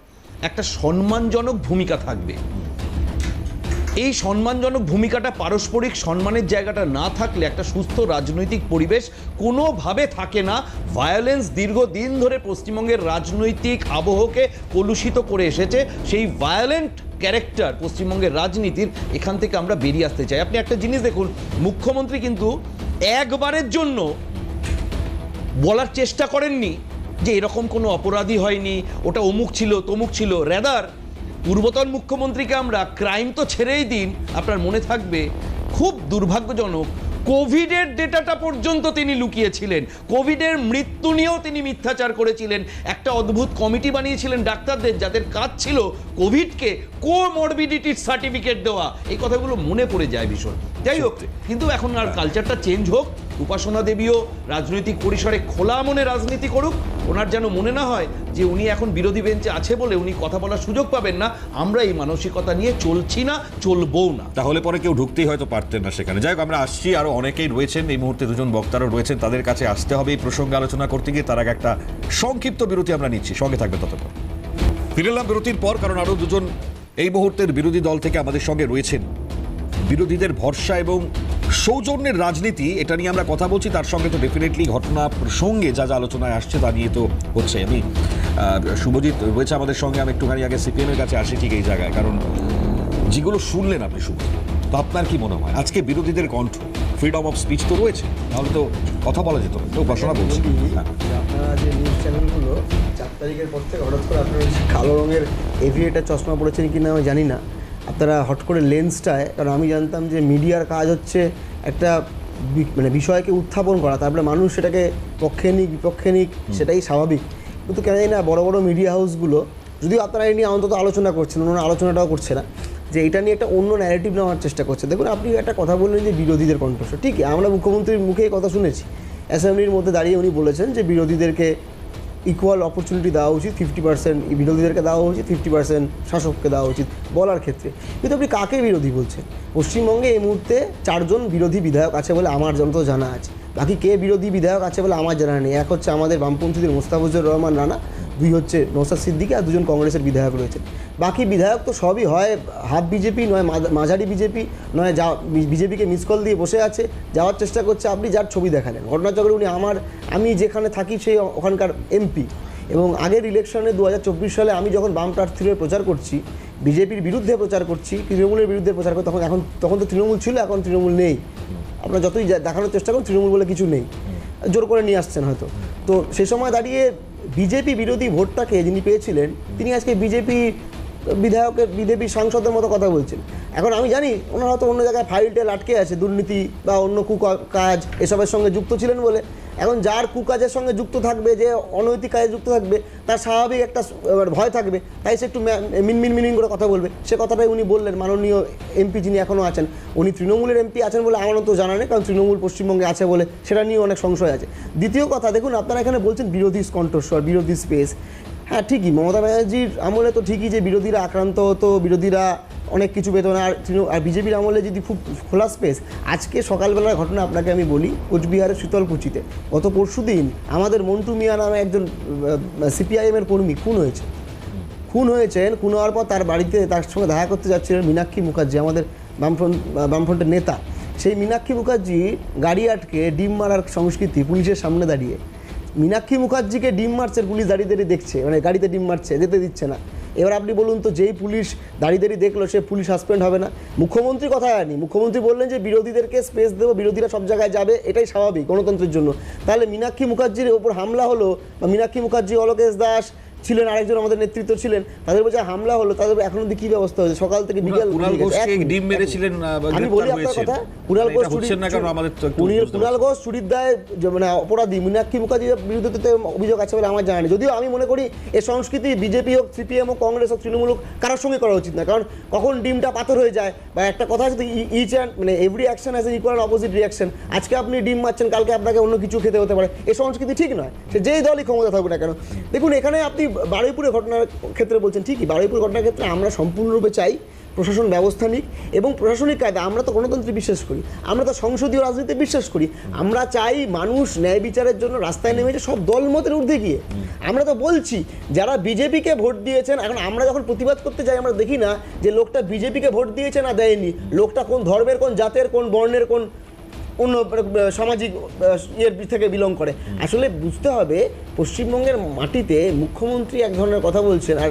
Speaker 3: একটা সম্মানজনক ভূমিকা থাকবে। এই সম্মানজনক ভূমিকাটা, পারস্পরিক সম্মানের জায়গাটা না থাকলে একটা সুস্থ রাজনৈতিক পরিবেশ কোনোভাবে থাকে না। ভায়োলেন্স দীর্ঘদিন ধরে পশ্চিমবঙ্গের রাজনৈতিক আবহকে কলুষিত করে এসেছে। সেই ভায়োলেন্ট ক্যারেক্টার পশ্চিমবঙ্গের রাজনীতির, এখান থেকে আমরা বেরিয়ে আসতে চাই। আপনি একটা জিনিস দেখুন, মুখ্যমন্ত্রী কিন্তু একবারের জন্য বলার চেষ্টা করেননি যে এরকম কোনো অপরাধী হয়নি, ওটা অমুক ছিল তমুক ছিল। রেদার পূর্বতন মুখ্যমন্ত্রীকে আমরা ক্রাইম তো ছেড়েই দিন, আপনার মনে থাকবে খুব দুর্ভাগ্যজনক কোভিডের ডেটাটা পর্যন্ত তিনি লুকিয়েছিলেন। কোভিডের মৃত্যু নিয়েও তিনি মিথ্যাচার করেছিলেন। একটা অদ্ভুত কমিটি বানিয়েছিলেন ডাক্তারদের, যাদের কাজ ছিল কোভিডকে কোমরবিডিটির সার্টিফিকেট দেওয়া। এই কথাগুলো মনে পড়ে যায় ভীষণ। যাই হোক, কিন্তু এখন আর কালচারটা চেঞ্জ হোক। উপাসনা দেবীও রাজনৈতিক পরিসরে খোলা মনে রাজনীতি করুক। ওনার যেন মনে না হয় যে উনি এখন বিরোধী বেঞ্চে আছে বলে উনি কথা বলার সুযোগ পাবেন না। আমরা এই মানসিকতা নিয়ে চলছি না, চলবও না।
Speaker 1: তাহলে পরে কেউ ঢুকতেই হয়তো পারতেন না সেখানে। যাই হোক, আমরা আসছি, আরো অনেকেই রয়েছেন এই মুহূর্তে, দুজন বক্তারও রয়েছেন, তাদের কাছে আসতে হবে এই প্রসঙ্গে আলোচনা করতে গিয়ে। তার আগে একটা সংক্ষিপ্ত বিরতি আমরা নিচ্ছি, সঙ্গে থাকবে ততক্ষণ। ফিরে এলাম বিরতির পর, কারণ আরো দুজন এই মুহূর্তের বিরোধী দল থেকে আমাদের সঙ্গে রয়েছেন। বিরোধীদের ভরসা এবং সৌজন্যের রাজনীতি, এটা নিয়ে আমরা কথা বলছি। তার সঙ্গে তো ডেফিনেটলি ঘটনা প্রসঙ্গে যা যা আলোচনায় আসছে তা নিয়ে তো হচ্ছে। আমি শুভজিৎ রয়েছে আমাদের সঙ্গে। আমি একটুখানি আগে সিপিএম এর কাছে আসি ঠিক এই জায়গায়, কারণ যেগুলো শুনলেন আপনি শুভজিৎ, তো আপনার কি মনে হয় আজকে বিরোধীদের কণ্ঠ, ফ্রিডম অফ স্পিচ তো রয়েছে, তাহলে তো কথা বলা যেত। তো উপাসনা বলছি,
Speaker 7: আপনারা যে নিউজ চ্যানেলগুলো 4 তারিখের পর থেকে হঠাৎ করে আপনারা কালো রঙের এভিয়েটার চশমা পড়েছেন কি না আমি জানি না, আপনারা হট করে লেন্সটায়, কারণ আমি জানতাম যে মিডিয়ার কাজ হচ্ছে একটা মানে বিষয়কে উত্থাপন করা, তারপরে মানুষ সেটাকে পক্ষে নিক বিপক্ষে নিক, সেটাই স্বাভাবিক। কিন্তু কেন জানি না বড় বড় মিডিয়া হাউসগুলো, যদিও আপনারা এই নিয়ে অন্তত আলোচনা করছেন, অন্য আলোচনাটাও করছে না, যে এটা নিয়ে একটা অন্য ন্যারেটিভ নেওয়ার চেষ্টা করছে। দেখুন, আপনি একটা কথা বললেন যে বিরোধীদের কণ্ঠস্বর, ঠিক, আমরা মুখ্যমন্ত্রীর মুখে এই কথা শুনেছি। অ্যাসেম্বলির মধ্যে দাঁড়িয়ে উনি বলেছেন যে বিরোধীদেরকে ইকুয়াল অপরচুনিটি দেওয়া উচিত, 50% বিরোধীদেরকে দেওয়া উচিত, 50% শাসককে দেওয়া উচিত বলার ক্ষেত্রে। কিন্তু আপনি কাকে বিরোধী বলছেন? পশ্চিমবঙ্গে এই মুহূর্তে 4 জন বিরোধী বিধায়ক আছে বলে আমার যত জানা আছে। বাকি কে বিরোধী বিধায়ক আছে বলে আমার জানা নেই। এক হচ্ছে আমাদের বামপন্থীদের মোস্তাফিজুর রহমান রানা, 2 হচ্ছে নওশাদ সিদ্দিকী, আর 2 জন কংগ্রেসের বিধায়ক রয়েছে। বাকি বিধায়ক তো সবই হয় হাফ বিজেপি, নয় মাঝারি বিজেপি, নয় যা বিজেপিকে মিস কল দিয়ে বসে আছে, যাওয়ার চেষ্টা করছে। আপনি যার ছবি দেখালেন ঘটনাচক্রে, উনি আমি যেখানে থাকি সেই ওখানকার এমপি। এবং আগের ইলেকশনে 2024 সালে আমি যখন বাম প্রার্থীর প্রচার করছি, বিজেপির বিরুদ্ধে প্রচার করছি, তৃণমূলের বিরুদ্ধে প্রচার করছি, তখন তো তৃণমূল ছিল, এখন তৃণমূল নেই। আপনারা যতই দেখানোর চেষ্টা করুন তৃণমূল বলে কিছু নেই, জোর করে নিয়ে আসছেন হয়তো। তো সেই সময় দাঁড়িয়ে বিজেপি বিরোধী ভোটটাকে যিনি পেয়েছিলেন, তিনি আজকে বিজেপি বিধায়কের বিজেপি সাংসদের মতো কথা বলছেন। এখন আমি জানি ওনারা হয়তো অন্য জায়গায় ফাইলটেল আটকে আছে, দুর্নীতি বা অন্য কাজ এসবের সঙ্গে যুক্ত ছিলেন বলে। এখন যার কুকাজের সঙ্গে যুক্ত থাকবে, যে অনৈতিক কাজে যুক্ত থাকবে, তার স্বাভাবিক একটা ভয় থাকবে, তাই সে একটু মিনমিন করে কথা বলবে। সে কথাটাই উনি বললেন। মাননীয় এমপি যিনি এখনও আছেন, উনি তৃণমূলের এমপি আছেন বলে আমার তো জানা নেই, কারণ তৃণমূল পশ্চিমবঙ্গে আছে বলে সেটা নিয়ে অনেক সংশয় আছে। দ্বিতীয় কথা, দেখুন আপনারা এখানে বলছেন বিরোধী কণ্ঠস্বর, বিরোধী স্পেস। হ্যাঁ ঠিকই, মমতা ব্যানার্জির আমলে তো ঠিকই যে বিরোধীরা আক্রান্ত হতো, বিরোধীরা অনেক কিছু পেত না। আর বিজেপির আমলে যদি খুব খোলা স্পেস। আজকে সকালবেলার ঘটনা আপনাকে আমি বলি, কোচবিহারের শীতলকুচিতে গত পরশুদিন আমাদের মন্টু মিয়া নামে একজন সিপিআইএমের কর্মী খুন হয়েছেন। খুন হওয়ার পর তার বাড়িতে তার সঙ্গে দেখা করতে যাচ্ছিলেন মীনাক্ষী মুখার্জি, আমাদের বামফ্রন্টের নেতা। সেই মীনাক্ষী মুখার্জি গাড়ি আটকে ডিম মারার সংস্কৃতি, পুলিশের সামনে দাঁড়িয়ে মীনাক্ষী মুখার্জিকে ডিম মারছে, পুলিশ দাঁড়িয়ে দেখছে, মানে গাড়িতে ডিম মারছে, যেতে দিচ্ছে না। এবার আপনি বলুন তো, যেই পুলিশ দাঁড়িয়ে দেখলো সে পুলিশ সাসপেন্ড হবে না? মুখ্যমন্ত্রী কথা আনি, মুখ্যমন্ত্রী বললেন যে বিরোধীদেরকে স্পেস দেবো, বিরোধীরা সব জায়গায় যাবে, এটাই স্বাভাবিক গণতন্ত্রের জন্য। তাহলে মীনাক্ষী মুখার্জির ওপর হামলা হলো, বা মীনাক্ষী মুখার্জি, অলোকেশ দাস ছিলেন, আরেকজন আমাদের নেতৃত্ব ছিলেন, তাদের বলছে হামলা হলো, তাদের এখন অব্দি কি ব্যবস্থা হয়েছে? সকাল থেকে বিকেল। আমি বলি আপনার কথা, কুণাল ঘোষ চুরির দায়ে মানে অপরাধী মীনাক্ষী মুখার্জির বিরুদ্ধে অভিযোগ আছে বলে আমার জানা নেই। যদিও আমি মনে করি এ সংস্কৃতি বিজেপি হোক, সিপিএম হোক, কংগ্রেস হোক, তৃণমূল হোক, কারোর সঙ্গে করা উচিত না। কারণ কখন ডিমটা পাথর হয়ে যায়, বা একটা কথা আছে ইচ অ্যান্ড মানে every action has N equal and opposite reaction. আজকে আপনি ডিম মারছেন, কালকে আপনাকে অন্য কিছু খেতে হতে পারে। এ সংস্কৃতি ঠিক নয়, সে যেই দলই ক্ষমতা থাকবে না কেন। দেখুন এখানে আপনি বারুইপুরের ঘটনার ক্ষেত্রে বলছেন, ঠিকই, বারুইপুর ঘটনার ক্ষেত্রে আমরা সম্পূর্ণরূপে চাই প্রশাসন ব্যবস্থা নিক এবং প্রশাসনিক কায়দা। আমরা তো গণতন্ত্রে বিশ্বাস করি, আমরা তো সংসদীয় রাজনীতিতে বিশ্বাস করি। আমরা চাই মানুষ ন্যায় বিচারের জন্য রাস্তায় নেমেছে, সব দলমতের ঊর্ধ্বে গিয়ে। আমরা তো বলছি যারা বিজেপিকে ভোট দিয়েছেন, এখন আমরা যখন প্রতিবাদ করতে যাই আমরা দেখি না যে লোকটা বিজেপিকে ভোট দিয়েছে না দেয়নি, লোকটা কোন ধর্মের, কোন জাতের, কোন বর্ণের, কোন অন্য সামাজিক ইয়ের থেকে বিলং করে। আসলে বুঝতে হবে পশ্চিমবঙ্গের মাটিতে মুখ্যমন্ত্রী এক ধরনের কথা বলছেন আর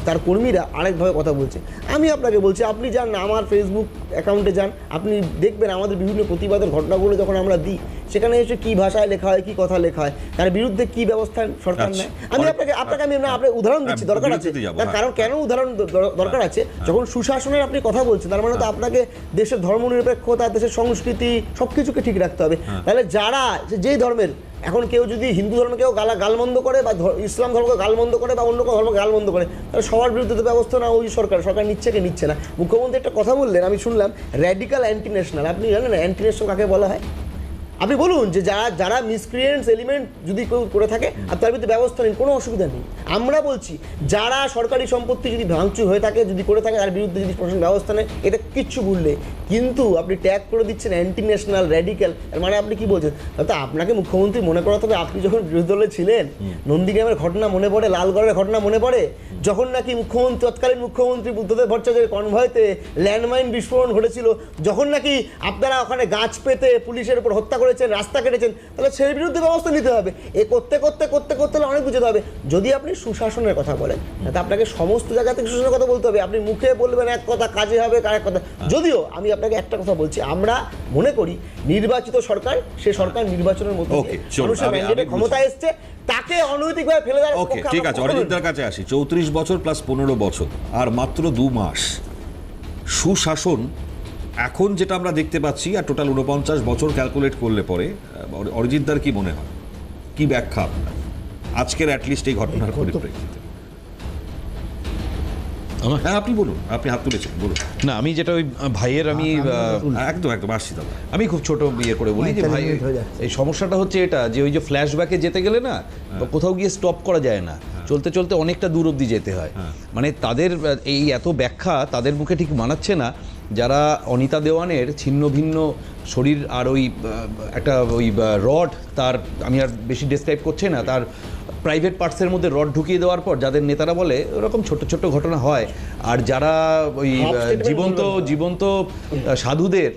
Speaker 7: তার কর্মীরা আরেকভাবে কথা বলছে। আমি আপনাকে বলছি, আপনি যান আমার ফেসবুক অ্যাকাউন্টে যান, আপনি দেখবেন আমাদের বিভিন্ন প্রতিবাদের ঘটনাগুলো যখন আমরা দিই, সেখানে এসে কী ভাষায় লেখা হয়, কী কথা লেখা হয়, তার বিরুদ্ধে কী ব্যবস্থা সরকার নেয়। আমি আপনাকে আপনাকে উদাহরণ দিচ্ছি, দরকার আছে। তার কারণ কেন উদাহরণ দরকার আছে, যখন সুশাসনের আপনি কথা বলছেন, তার মানে তো আপনাকে দেশের ধর্মনিরপেক্ষতা, দেশের সংস্কৃতি সবকিছুকে ঠিক রাখতে হবে। তাহলে যারা যেই ধর্মের, এখন কেউ যদি হিন্দু ধর্মকেও গালমন্দ করে, বা ইসলাম ধর্মকে গালমন্দ করে, বা অন্য কোনো ধর্মকে গালমন্দ করে, তাহলে সবার বিরুদ্ধে তো ব্যবস্থা না ওই সরকার নিচ্ছে কি নিচ্ছে না। মুখ্যমন্ত্রী একটা কথা বললেন, আমি শুনলাম, র্যাডিক্যাল অ্যান্টি ন্যাশনাল। আপনি জানেন না অ্যান্টি ন্যাশনাল কাকে বলা হয়? আপনি বলুন যে যারা মিসক্রিয়েন্টস এলিমেন্ট যদি কেউ করে থাকে আর তার বিরুদ্ধে ব্যবস্থা নিন, কোনো অসুবিধা নেই। আমরা বলছি যারা সরকারি সম্পত্তি যদি ভাঙচুর হয়ে থাকে, যদি করে থাকে, তার বিরুদ্ধে যদি প্রশাসন ব্যবস্থা নেয়, এটা কিচ্ছু ভুললে। কিন্তু আপনি ট্যাগ করে দিচ্ছেন অ্যান্টি ন্যাশনাল, র্যাডিক্যাল, মানে আপনি কি বলছেন? তাতে আপনাকে মুখ্যমন্ত্রী মনে করাতে হবে, আপনি যখন বিরোধী দলে ছিলেন, নন্দীগ্রামের ঘটনা মনে পড়ে, লালগড়ের ঘটনা মনে পড়ে, যখন নাকি তৎকালীন মুখ্যমন্ত্রী বুদ্ধদেব ভট্টাচার্যের কনভয়েতে ল্যান্ডমাইন বিস্ফোরণ ঘটেছিল, যখন নাকি আপনারা ওখানে গাছ পেতে পুলিশের উপর হত্যা করেছেন, রাস্তা কেটেছেন, তাহলে সেই বিরুদ্ধে ব্যবস্থা নিতে হবে। এ করতে করতে অনেক বুঝতে হবে। যদি আপনি সুশাসনের কথা বলেন, তাহলে আপনাকে সমস্ত জায়গা থেকে সুশাসনের কথা বলতে হবে। আপনি মুখে বলবেন এক কথা, কাজে হবে আরেক কথা। যদিও আমি আপনাকে একটা কথা বলছি, আমরা মনে করি নির্বাচিত সরকার, সে সরকার নির্বাচনের মধ্যে মানুষের ম্যান্ডেটে ক্ষমতা এসছে, তাকে অনৈতিকভাবে ফেলে দেওয়ার
Speaker 1: ওকে, ঠিক আছে। অরিজিৎদার কাছে আসি। 34 বছর প্লাস 15 বছর আর মাত্র 2 মাস সুশাসন এখন যেটা আমরা দেখতে পাচ্ছি, আর টোটাল 49 বছর ক্যালকুলেট করলে পরে অরিজিৎদার কি মনে হয়, কি ব্যাখ্যা আপনার আজকের অ্যাটলিস্ট এই ঘটনার পরিপ্রেক্ষিতে? হ্যাঁ আপনি বলুন, আপনি হাত তুলেছেন, বলুন।
Speaker 3: না, আমি যেটা ওই ভাইয়ের, আমি
Speaker 1: একদম আসছি দাদা।
Speaker 3: আমি খুব ছোট ইয়ে করে বলি যে ভাই, এই সমস্যাটা হচ্ছে এটা যে ওই যে ফ্ল্যাশব্যাকে যেতে গেলে না, কোথাও গিয়ে স্টপ করা যায় না, চলতে চলতে অনেকটা দূর অবধি যেতে হয়। মানে তাদের এই এত ব্যাখ্যা তাদের মুখে ঠিক মানাচ্ছে না, যারা অনিতা দেওয়ানের ছিন্ন ভিন্ন শরীর আর ওই একটা ওই রড, তার আমি আর বেশি ডেসক্রাইব করছি না, তার প্রাইভেট পার্টসের মধ্যে রড ঢুকিয়ে দেওয়ার পর যাদের নেতারা বলে ওরকম ছোট ছোট ঘটনা হয়, আর যারা ওই জীবন্ত সাধুদের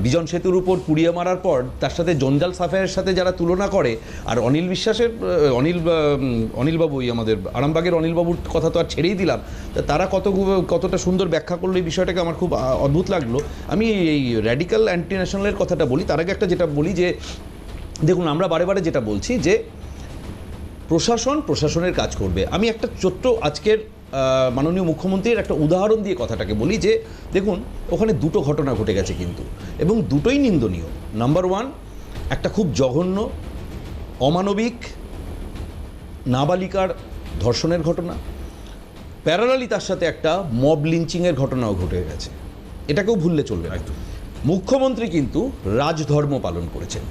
Speaker 3: বিজন সেতুর উপর পুড়িয়ে মারার পর তার সাথে জঞ্জাল সাফাইয়ের সাথে যারা তুলনা করে, আর অনিল বিশ্বাসের অনিলবাবুই, আমাদের আরামবাগের অনিলবাবুর কথা তো আর ছেড়েই দিলাম, তারা কতটা সুন্দর ব্যাখ্যা করলো এই বিষয়টাকে, আমার খুব অদ্ভুত লাগলো। আমি এই র্যাডিক্যাল অ্যান্টি ন্যাশনালের কথাটা বলি, তার আগে একটা যেটা বলি যে দেখুন, আমরা বারে যেটা বলছি যে প্রশাসনের কাজ করবে। আমি একটা ছোট্ট আজকের মাননীয় মুখ্যমন্ত্রীর একটা উদাহরণ দিয়ে কথাটাকে বলি যে দেখুন ওখানে দুটো ঘটনা ঘটে গেছে কিন্তু, এবং দুটোই নিন্দনীয়। নাম্বার ওয়ান, একটা খুব জঘন্য অমানবিক নাবালিকার ধর্ষণের ঘটনা, প্যারালালি তার সাথে একটা মব লিঞ্চিংয়ের ঘটনাও ঘটে গেছে, এটাকেও ভুললে চলবে না। মুখ্যমন্ত্রী কিন্তু রাজধর্ম পালন করেছেন।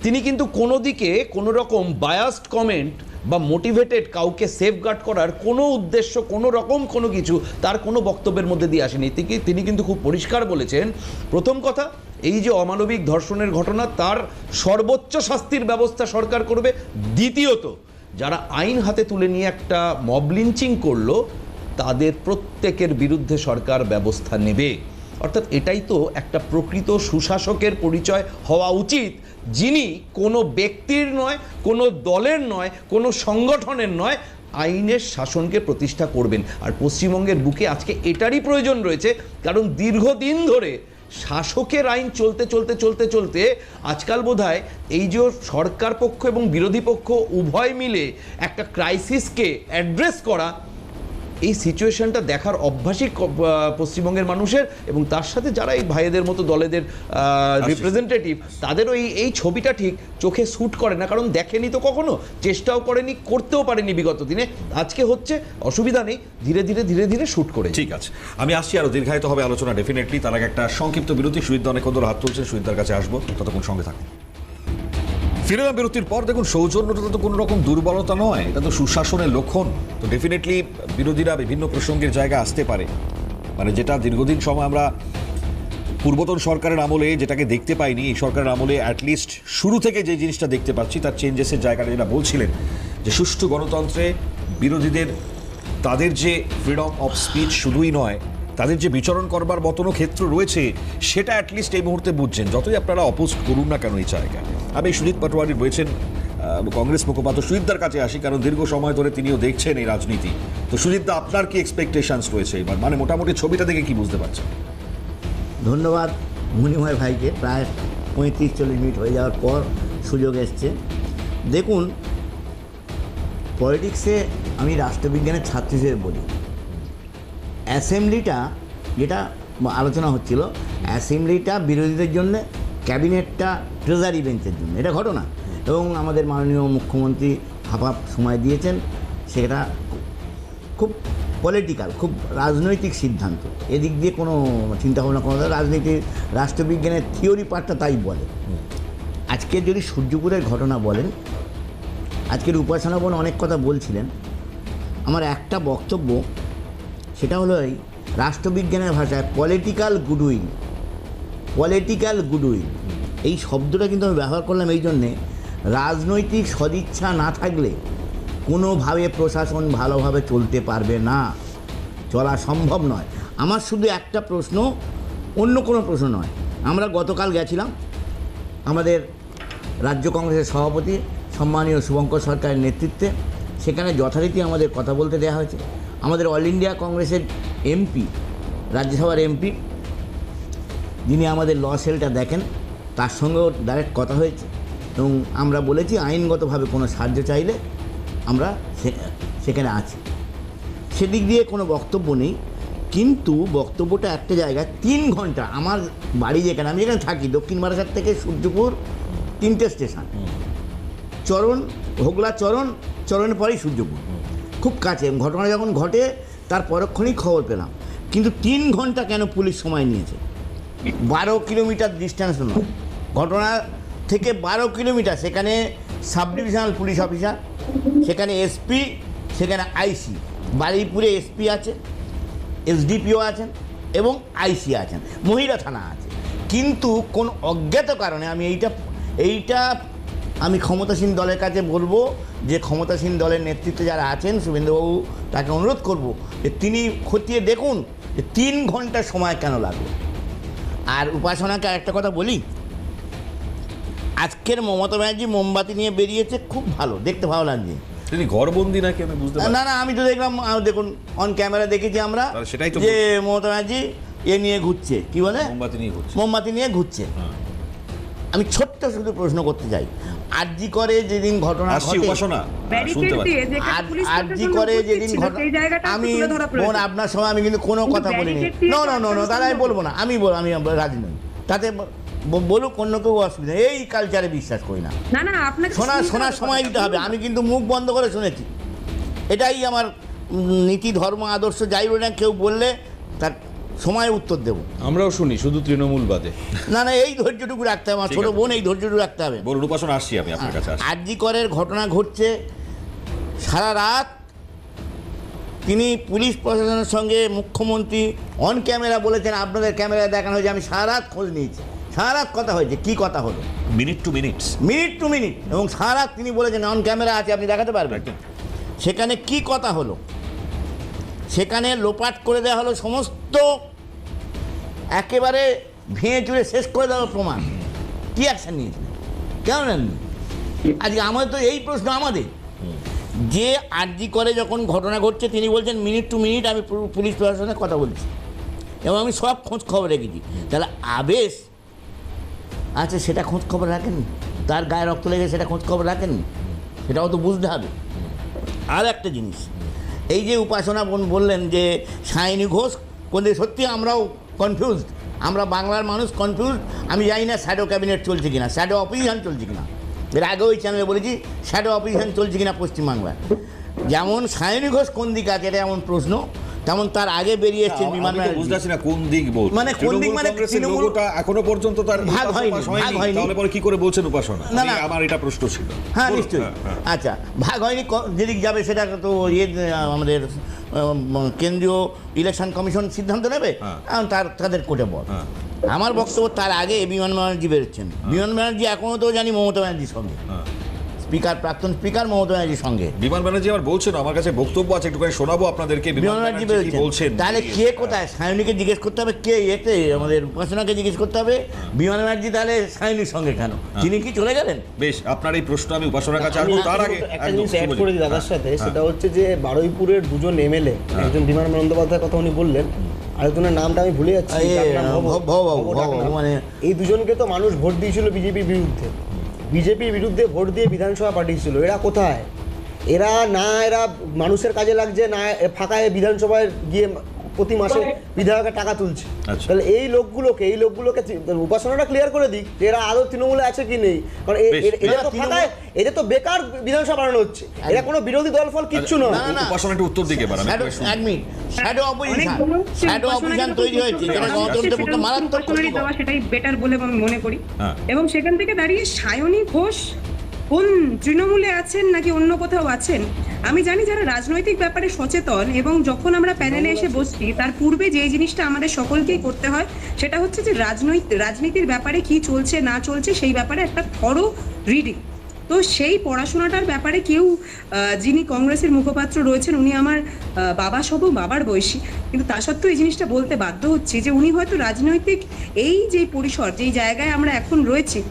Speaker 3: তিনি কিন্তু কোনো দিকে কোনো রকম বায়াসড কমেন্ট বা মোটিভেটেড কাউকে সেফগার্ড করার কোনো উদ্দেশ্য, কোনো রকম কোনো কিছু তার কোনো বক্তব্যের মধ্যে দিয়ে আসেনি। তিনি কিন্তু খুব পরিষ্কার বলেছেন, প্রথম কথা এই যে অমানবিক ধর্ষণের ঘটনা তার সর্বোচ্চ শাস্তির ব্যবস্থা সরকার করবে। দ্বিতীয়ত, যারা আইন হাতে তুলে নিয়ে একটা মব লিঞ্চিং করলো তাদের প্রত্যেকের বিরুদ্ধে সরকার ব্যবস্থা নেবে। অর্থাৎ এটাই তো একটা প্রকৃত সুশাসকের পরিচয় হওয়া উচিত, যিনি কোনো ব্যক্তির নয়, কোনো দলের নয়, কোনো সংগঠনের নয়, আইনের শাসনকে প্রতিষ্ঠা করবেন। আর পশ্চিমবঙ্গের বুকে আজকে এটারই প্রয়োজন রয়েছে, কারণ দীর্ঘদিন ধরে শাসকের আইন চলতে চলতে চলতে চলতে আজকাল বোধহয় এই যে সরকার পক্ষ এবং বিরোধী পক্ষ উভয় মিলে একটা ক্রাইসিসকে অ্যাড্রেস করা, এই সিচুয়েশনটা দেখার অভ্যাসই পশ্চিমবঙ্গের মানুষের, এবং তার সাথে যারা এই ভাইদের মতো দলেদের রিপ্রেজেন্টেটিভ তাদেরও এই ছবিটা ঠিক চোখে শ্যুট করে না, কারণ দেখেনি তো কখনো, চেষ্টাও করেনি, করতেও পারেনি বিগত দিনে। আজকে হচ্ছে, অসুবিধা নেই, ধীরে ধীরে ধীরে ধীরে শ্যুট করে।
Speaker 1: ঠিক আছে, আমি আসছি, আরও দীর্ঘায়িত হবে আলোচনা ডেফিনেটলি। তার আগে একটা সংক্ষিপ্ত বিরতি। সুজিত অনেক ধরে হাত তুলছেন, সুজিতার কাছে আসবো, ততক্ষণ সঙ্গে থাকুন। ফিরে বিরতির পর দেখুন, সৌজন্যটা তো কোনো রকম দুর্বলতা নয়, এটা তো সুশাসনের লক্ষণ। তো ডেফিনেটলি বিরোধীরা বিভিন্ন প্রসঙ্গের জায়গায় আসতে পারে, মানে যেটা দীর্ঘদিন সময় আমরা পূর্বতন সরকারের আমলে যেটাকে দেখতে পাইনি, এই সরকারের আমলে অ্যাটলিস্ট শুরু থেকে যে জিনিসটা দেখতে পাচ্ছি তার চেঞ্জেসের জায়গাটা যেটা বলছিলেন, যে সুষ্ঠু গণতন্ত্রে বিরোধীদের তাদের যে ফ্রিডম অফ স্পিচ শুধুই নয়, তাদের যে বিচরণ করবার মতনও ক্ষেত্র রয়েছে, সেটা অ্যাটলিস্ট এই মুহূর্তে বুঝছেন, যতই আপনারা অপোজ করুন না কেন এই জায়গায়। আমি সুজিত পাটোয়ারি রয়েছেন কংগ্রেস মুখপাত্র, সুজিতদার কাছে আসি, কারণ দীর্ঘ সময় ধরে তিনিও দেখছেন এই রাজনীতি। তো সুজিতদা, আপনার কি এক্সপেকটেশনস রয়েছে এবার, মানে মোটামুটি ছবিটা দেখে কি বুঝতে পারছেন?
Speaker 8: ধন্যবাদ মণিময় ভাইকে, প্রায় 35-40 মিনিট হয়ে যাওয়ার পর সুযোগ এসছে। দেখুন, পলিটিক্সে আমি রাষ্ট্রবিজ্ঞানের ছাত্র হিসেবে বলি, অ্যাসেম্বলিটা যেটা আলোচনা হচ্ছিল, অ্যাসেম্বলিটা বিরোধীদের জন্য, ক্যাবিনেটটা ট্রেজারি বেঞ্চের জন্য, এটা ঘটনা। এবং আমাদের মাননীয় মুখ্যমন্ত্রী হাফ সময় দিয়েছেন, সেটা খুব পলিটিক্যাল, খুব রাজনৈতিক সিদ্ধান্ত। এদিক দিয়ে কোনো চিন্তাভাবনা কোনো, রাজনীতির রাষ্ট্রবিজ্ঞানের থিওরি পার্টটা তাই বলে। আজকে যদি সূর্যপুরের ঘটনা বলেন, আজকের উপাসনা বোন অনেক কথা বলছিলেন, আমার একটা বক্তব্য, সেটা হলো এই রাষ্ট্রবিজ্ঞানের ভাষায় পলিটিক্যাল গুডউইল। পলিটিক্যাল গুডউইল এই শব্দটা কিন্তু আমি ব্যবহার করলাম এই জন্যে, রাজনৈতিক সদিচ্ছা না থাকলে কোনোভাবে প্রশাসন ভালোভাবে চলতে পারবে না, চলা সম্ভব নয়। আমার শুধু একটা প্রশ্ন, অন্য কোনো প্রশ্ন নয়। আমরা গতকাল গেছিলাম, আমাদের রাজ্য কংগ্রেসের সভাপতি সম্মানীয় শুভঙ্কর সরকারের নেতৃত্বে, সেখানে যথারীতি আমাদের কথা বলতে দেওয়া হয়েছে। আমাদের অল ইন্ডিয়া কংগ্রেসের এমপি, রাজ্যসভার এমপি, যিনি আমাদের ল সেলটা দেখেন, তার সঙ্গেও ডাইরেক্ট কথা হয়েছে, এবং আমরা বলেছি আইনগতভাবে কোনো সাহায্য চাইলে আমরা সেখানে আছি। সেদিক দিয়ে কোনো বক্তব্য নেই, কিন্তু বক্তব্যটা একটা জায়গায় 3 ঘন্টা, আমার বাড়ি যেখানে, আমি যেখানে থাকি, দক্ষিণ বারাসাত থেকে সূর্যপুর 3টে স্টেশন, চরণ, হোগলা চরণ, চরণের পরেই সূর্যপুর, খুব কাছে। ঘটনা যখন ঘটে তার পরক্ষণেই খবর পেলাম, কিন্তু 3 ঘন্টা কেন পুলিশ সময় নিয়েছে? 12 কিলোমিটার ডিস্টেন্স নয়, ঘটনা থেকে 12 কিলোমিটার, সেখানে সাব ডিভিশনাল পুলিশ অফিসার, সেখানে এসপি, সেখানে আইসি, বারুইপুরে এসপি আছে, এসডিপিও আছেন এবং আইসি আছেন, মহিলা থানা আছে। কিন্তু কোন অজ্ঞাত কারণে এইটা আমি ক্ষমতাসীন দলের কাছে বলবো, যে ক্ষমতাসীন দলের নেতৃত্বে যারা আছেন, শুভেন্দুবাবু, তাকে অনুরোধ করব যে তিনি খতিয়ে দেখুন যে 3 ঘন্টা সময় কেন লাগলো। আর উপাসনাকে আরেকটা কথা বলি, আজকের মমতা ব্যানার্জি মোমবাতি নিয়ে বেরিয়েছে, খুব ভালো, দেখতে ভালো লাগছে।
Speaker 1: তিনি ঘরবন্দি নাকি আমি বুঝতে পারছি
Speaker 8: না, আমি তো দেখলাম, দেখুন অন ক্যামেরা দেখেছি আমরা,
Speaker 1: সেটাই তো
Speaker 8: যে মমতা ব্যানার্জি নিয়ে ঘুরছে, কি বলে,
Speaker 1: মোমবাতি নিয়ে ঘুরছে,
Speaker 8: মোমবাতি নিয়ে ঘুরছে। আমি ছোট্ট শুধু প্রশ্ন করতে চাই, আরজি করে যেদিন ঘটনা
Speaker 1: আসছি
Speaker 8: ঘটে,
Speaker 1: উপাসনা
Speaker 6: ব্যারিকেড
Speaker 1: শুনতে পাচ্ছি।
Speaker 6: দিয়ে যেখানে পুলিশ
Speaker 8: আরজি
Speaker 6: প্রশাসন
Speaker 8: করে
Speaker 6: উপস্থিত
Speaker 8: যেদিন
Speaker 6: ছিল,
Speaker 8: ঘটনা,
Speaker 6: সেই জায়গাটা
Speaker 8: আমি
Speaker 6: তুলে ধরা প্রয়োজন।
Speaker 8: বোন আপনার সময় আমি কিন্তু কোনো
Speaker 6: কিন্তু
Speaker 8: কথা বলিনি,
Speaker 6: ব্যারিকেড দিয়ে
Speaker 8: নো
Speaker 6: তো
Speaker 8: নো নো নো
Speaker 6: আটকানো
Speaker 8: দাদা আমি
Speaker 6: সম্ভব।
Speaker 8: বলবো না, আমি রাজি নই, তাতে বলুক অন্য কেউ অসুবিধা নেই, এই কালচারে বিশ্বাস করি না।
Speaker 6: না না আপনাকে
Speaker 8: শোনার সময় দিতে হবে, আমি কিন্তু মুখ বন্ধ করে শুনেছি, এটাই আমার নীতি ধর্ম আদর্শ, যাই বলে না কেউ বললে তার সময় উত্তর দেবো।
Speaker 3: আমরাও শুনি, শুধু তৃণমূল বাদে।
Speaker 8: না না এই ধৈর্যটুকু রাখতে হবে, আমার
Speaker 1: ঠিক
Speaker 8: ছোট
Speaker 1: আছে।
Speaker 8: বোন এই ধৈর্যটুকু রাখতে হবে।
Speaker 1: বলুন উপাসনা, আসছি আমি আপনার কাছে আসছি।
Speaker 8: আরজি করের ঘটনা ঘটছে, সারা রাত তিনি পুলিশ প্রশাসনের সঙ্গে মুখ্যমন্ত্রী অন ক্যামেরা বলেছেন, আপনাদের ক্যামেরায় দেখানো হয়েছে, আমি সারা রাত খোঁজ নিয়েছি, সারা রাত কথা হয়েছে, কি কথা হলো
Speaker 1: minute to minutes.
Speaker 8: Minute to minute, এবং সারা রাত তিনি বলেছেন অন ক্যামেরা আছে, আপনি দেখাতে পারবেন। সেখানে কি কথা হলো, সেখানে লোপাট করে দেওয়া হলো সমস্ত, একেবারে ভেঙে চুরে শেষ করে দেওয়া প্রমাণ। কি অ্যাকশন নিয়েছিলেন, কেন নেননি? আজকে আমাদের তো এই প্রশ্ন, আমাদের যে আরজি করে যখন ঘটনা ঘটছে তিনি বলছেন মিনিট টু মিনিট আমি পুলিশ প্রশাসনের কথা বলছি এবং আমি সব খোঁজ খবর রেখেছি, তাহলে আবেশ আচ্ছা সেটা খোঁজ খবর রাখেননি, তার গায়ে রক্ত লেগে সেটা খোঁজ খবর রাখেননি, সেটাও তো বুঝতে হবে। আর একটা জিনিস, এই যে উপাসনা বোন বললেন যে সায়নী ঘোষ কোন, সত্যি আমরাও কনফিউজড, আমরা বাংলার মানুষ কনফিউজড, আমি জানি না শ্যাডো ক্যাবিনেট চলছে কিনা, শ্যাডো অপোজিশন চলছে কিনা, এর আগেও ওই চ্যানেলে বলেছি শ্যাডো অপোজিশন চলছে কিনা পশ্চিমবাংলায়। যেমন সায়নী ঘোষ কোন দিকে আছে এটা এমন প্রশ্ন, তেমন তার আগে বেরিয়ে এসছেন বিমান
Speaker 1: আমি তো
Speaker 8: ব্যানার্জি।
Speaker 1: বুঝতে পারছি না কোন দিক বলছেন,
Speaker 8: মানে কোন দিক, মানে
Speaker 1: কংগ্রেসের
Speaker 8: তৃণমূল
Speaker 1: লোগোটা এখনো পর্যন্ত তার
Speaker 8: ভাগ হয়নি,
Speaker 1: প্রকাশ
Speaker 8: ভাগ হয়নি।
Speaker 1: তাহলে পরে কি করে বলছেন উপাসনা?
Speaker 8: না, না।
Speaker 1: আমার এটা প্রশ্ন ছিল।
Speaker 8: হ্যাঁ
Speaker 1: বলুন,
Speaker 8: নিশ্চয়ই।
Speaker 1: হ্যাঁ।
Speaker 8: আচ্ছা ভাগ হয়নি, যেদিক যাবে সেটা তো আমাদের কেন্দ্রীয় ইলেকশন কমিশন সিদ্ধান্ত নেবে,
Speaker 1: হ্যাঁ।
Speaker 8: এখন তাদের কোর্টে বল।
Speaker 1: হ্যাঁ।
Speaker 8: আমার বক্তব্য তার আগে বিমান ব্যানার্জি বেরোচ্ছেন, বিমান ব্যানার্জি এখনও তো জানি মমতা ব্যানার্জির সঙ্গে,
Speaker 1: হ্যাঁ।
Speaker 8: স্পিকার প্রাক্তন স্পিকার মমতা ব্যানার্জির সঙ্গে
Speaker 1: বিমান ব্যানার্জি আবার বলছেন, আমার কাছে বক্তব্য আছে, একটুখানি শোনাবো আপনাদেরকে।
Speaker 8: বিমান ব্যানার্জি
Speaker 1: কি
Speaker 8: বেরোচ্ছেন,
Speaker 1: বলছেন?
Speaker 8: তাহলে কে কোথায়? সায়নীকে জিজ্ঞেস করতে হবে, কে এতে আমাদের উপাসনাকে জিজ্ঞেস করতে হবে, বিমান ব্যানার্জি তাহলে সায়নীর সঙ্গে কেন, তিনি কি চলে গেলেন?
Speaker 1: বেশ, আপনার এই প্রশ্ন আমি উপাসনার কাছে
Speaker 7: আমি
Speaker 1: আসবো, তার আগে
Speaker 7: একটা
Speaker 1: একদম
Speaker 7: জিনিস অ্যাড
Speaker 1: শুভজিৎ।
Speaker 7: করে দিই দাদার সাথে,
Speaker 1: হ্যাঁ,
Speaker 7: সেটা হচ্ছে যে বারুইপুরের দুজন এমএলএ, একজন বিমান বন্দ্যোপাধ্যায়ের কথা উনি বললেন, আরেকজনের নামটা আমি ভুলে যাচ্ছি,
Speaker 8: এই
Speaker 7: ডাকনাম
Speaker 8: ভববাবু,
Speaker 7: ডাকনাম।
Speaker 8: মানে
Speaker 7: এই দুজনকে তো মানুষ ভোট দিয়েছিল বিজেপির বিরুদ্ধে, বিজেপির বিরুদ্ধে ভোট দিয়ে বিধানসভা পাঠিয়েছিল। এরা কোথায়? এরা মানুষের কাজে লাগছে না, ফাঁকায় বিধানসভায় গিয়ে প্রতি মাসে বিধায়কের টাকা তুলছে।
Speaker 1: আচ্ছা।
Speaker 7: তাহলে এই লোকগুলোকে উপাসনাটা ক্লিয়ার করে দিক যে এরা আদৌ তৃণমূলে আছে কি নেই, কারণ এদের তো ফাঁকায়, এদের তো বেকার বিধানসভা বানানো হচ্ছে, এরা কোনো বিরোধী দল ফল কিচ্ছু নয়।
Speaker 8: না, না।
Speaker 1: উপাসনা একটু উত্তর দিকে বাড়ান, একটু শুনুন।
Speaker 8: এক মিনিট, শ্যাডো অপোজিশন,
Speaker 6: অনেক
Speaker 8: শ্যাডো অপোজিশন তৈরি হয়েছে, যেটা গণতন্ত্রের পক্ষে মারাত্মক
Speaker 6: উপাসনারই
Speaker 8: ক্ষতিকর।
Speaker 6: দেওয়া সেটাই বেটার বলে আমি মনে করি।
Speaker 1: হ্যাঁ।
Speaker 6: এবং সেখান থেকে দাঁড়িয়ে সায়নী ঘোষ কোন তৃণমূলে আছেন নাকি অন্য কোথাও আছেন, আমি জানি যারা রাজনৈতিক ব্যাপারে সচেতন, এবং যখন আমরা প্যানেলে এসে বসছি তার পূর্বে যে জিনিসটা আমাদের সকলকেই করতে হয় সেটা হচ্ছে যে রাজনীতির ব্যাপারে কি চলছে না চলছে সেই ব্যাপারে একটা থরো রিডিং। তো সেই পড়াশোনাটার ব্যাপারে কেউ যিনি কংগ্রেসের মুখপাত্র রয়েছেন উনি আমার বাবা সহ বাবার বয়সী, কিন্তু তা সত্ত্বেও এই জিনিসটা বলতে বাধ্য হচ্ছি যে উনি হয়তো রাজনৈতিক এই যে পরিসর যেই জায়গায় আমরা এখন রয়েছি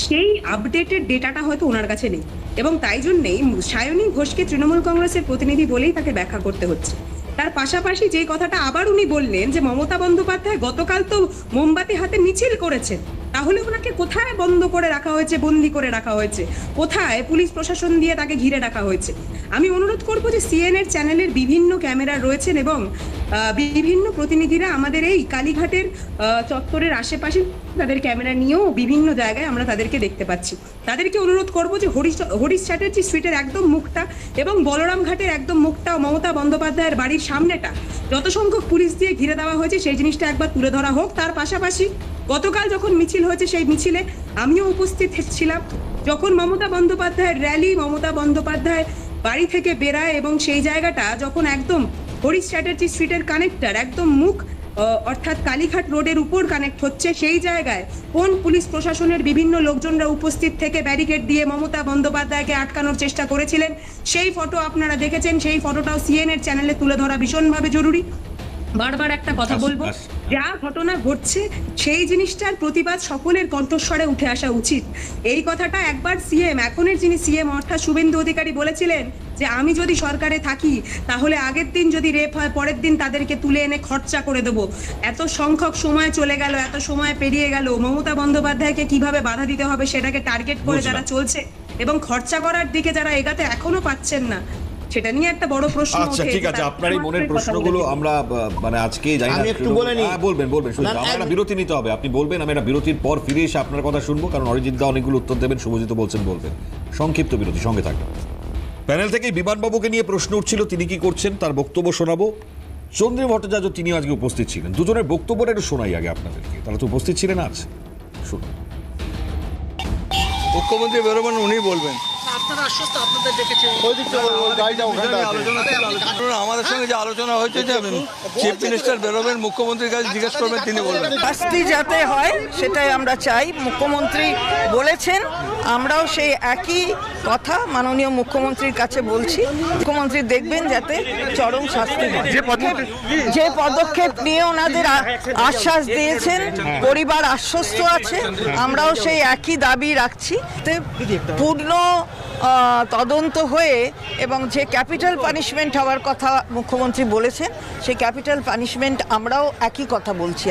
Speaker 6: সেই আপডেটেড ডেটাটা হয়তো ওনার কাছে নেই, এবং তাই জন্যেই সায়নী ঘোষকে তৃণমূল কংগ্রেসের প্রতিনিধি বলেই তাকে ব্যাখ্যা করতে হচ্ছে। তার পাশাপাশি যে কথাটা আবার উনি বললেন যে মমতা বন্দ্যোপাধ্যায় গতকাল তো মোমবাতি হাতে মিছিল করেছেন, তাহলে ওনাকে কোথায় বন্ধ করে রাখা হয়েছে, বন্দি করে রাখা হয়েছে, কোথায় পুলিশ প্রশাসন দিয়ে তাকে ঘিরে রাখা হয়েছে? আমি অনুরোধ করব যে সিএনএর চ্যানেলের বিভিন্ন ক্যামেরা রয়েছেন এবং বিভিন্ন প্রতিনিধিরা আমাদের এই কালীঘাটের চত্বরের আশেপাশে তাদের ক্যামেরা নিয়েও বিভিন্ন জায়গায় আমরা তাদেরকে দেখতে পাচ্ছি। তাদেরকে অনুরোধ করব যে হরিশ চ্যাটার্জি স্ট্রিটের একদম মুখটা এবং বলরাম ঘাটের একদম মুখটা, মমতা বন্দ্যোপাধ্যায়ের বাড়ির সামনেটা যত সংখ্যক পুলিশ দিয়ে ঘিরে দেওয়া হয়েছে সেই জিনিসটা একবার তুলে ধরা হোক। তার পাশাপাশি গতকাল যখন মিছিল হয়েছে সেই মিছিলে আমিও উপস্থিত ছিলাম, যখন মমতা বন্দ্যোপাধ্যায়ের র্যালি, মমতা বন্দ্যোপাধ্যায় বাড়ি থেকে বেরায় এবং সেই জায়গাটা যখন একদম হরিশ চ্যাটার্জি স্ট্রিটের কানেক্টার একদম মুখ অর্থাৎ কালীঘাট রোডের উপর কানেক্ট হচ্ছে, সেই জায়গায় কোন পুলিশ প্রশাসনের বিভিন্ন লোকজনরা উপস্থিত থেকে ব্যারিকেড দিয়ে মমতা বন্দ্যোপাধ্যায়কে আটকানোর চেষ্টা করেছিলেন সেই ফটো আপনারা দেখেছেন, সেই ফটোটাও সিএনএর চ্যানেলে তুলে ধরা ভীষণভাবে জরুরি। বারবার একটা কথা বলবো, যা ঘটনা ঘটছে সেই জিনিসটার প্রতিবাদ সকলের কণ্ঠস্বরে উঠে আসা উচিত। এই কথাটা একবার সিএম, এখনের যিনি সিএম অর্থাৎ শুভেন্দু অধিকারী বলেছিলেন যে আমি যদি সরকারে থাকি তাহলে আগের দিন যদি রেপ হয় পরের দিন তাদেরকে তুলে এনে খরচা করে দেবো। এত সংখ্যক সময় চলে গেল, এত সময় পেরিয়ে গেল, মমতা বন্দ্যোপাধ্যায়কে কিভাবে বাধা দিতে হবে সেটাকে টার্গেট করে যারা চলছে এবং খরচা করার দিকে যারা এগাতে এখনো পাচ্ছেন না, সেটা নিয়ে একটা বড় প্রশ্ন
Speaker 1: আচ্ছা
Speaker 6: ওঠে।
Speaker 1: ঠিক আছে, আপনার এই মনের প্রশ্নগুলো আমরা মানে আজকে জানি না।
Speaker 8: আমি একটু বলে নিই।
Speaker 1: বলবেন শুনুন, আমরা বিরতি নিতে হবে, আপনি বলবেন, আমি একটা বিরতির পর ফিরে এসে আপনার কথা শুনবো, কারণ অরিজিৎ দা অনেকগুলো উত্তর দেবেন, শুভজিৎ বলছেন বলবেন। সংক্ষিপ্ত বিরতি, সঙ্গে থাকবেন। প্যানেল থেকে বিমানবাবুকে নিয়ে প্রশ্ন উঠছিল, তিনি কি করছেন তার বক্তব্য শোনাবো। চন্দ্রী ভট্টাচার্য তিনি আজকে উপস্থিত ছিলেন, দুজনের বক্তব্যটা একটু শোনাই আগে আপনাদেরকে, তারা তো উপস্থিত ছিলেন আজ, শুনুন।
Speaker 9: মুখ্যমন্ত্রী বেরোবেন, উনি বলবেন।
Speaker 5: আপনারা আশ্বস্ত, আপনাদের ডেকেছে।
Speaker 9: আমাদের সঙ্গে যে আলোচনা হয়েছে যে চিফ মিনিস্টার বেরোবেন, মুখ্যমন্ত্রীর কাছে জিজ্ঞেস করবেন, তিনি বলবেন।
Speaker 10: শাস্তি যাতে হয় সেটাই আমরা চাই। মুখ্যমন্ত্রী বলেছেন, আমরাও সেই একই কথা মাননীয় মুখ্যমন্ত্রীর কাছে বলছি। মুখ্যমন্ত্রী দেখবেন যাতে চরম শাস্তি হয়। যে পদক্ষেপ নিয়ে ওনাদের আশ্বাস দিয়েছেন, পরিবার আশ্বস্ত আছে, আমরাও সেই একই দাবি রাখছি। পূর্ণ তদন্ত হয়ে এবং যে ক্যাপিটাল পানিশমেন্ট হওয়ার কথা মুখ্যমন্ত্রী বলেছেন, সেই ক্যাপিটাল পানিশমেন্ট আমরাও একই কথা বলছি।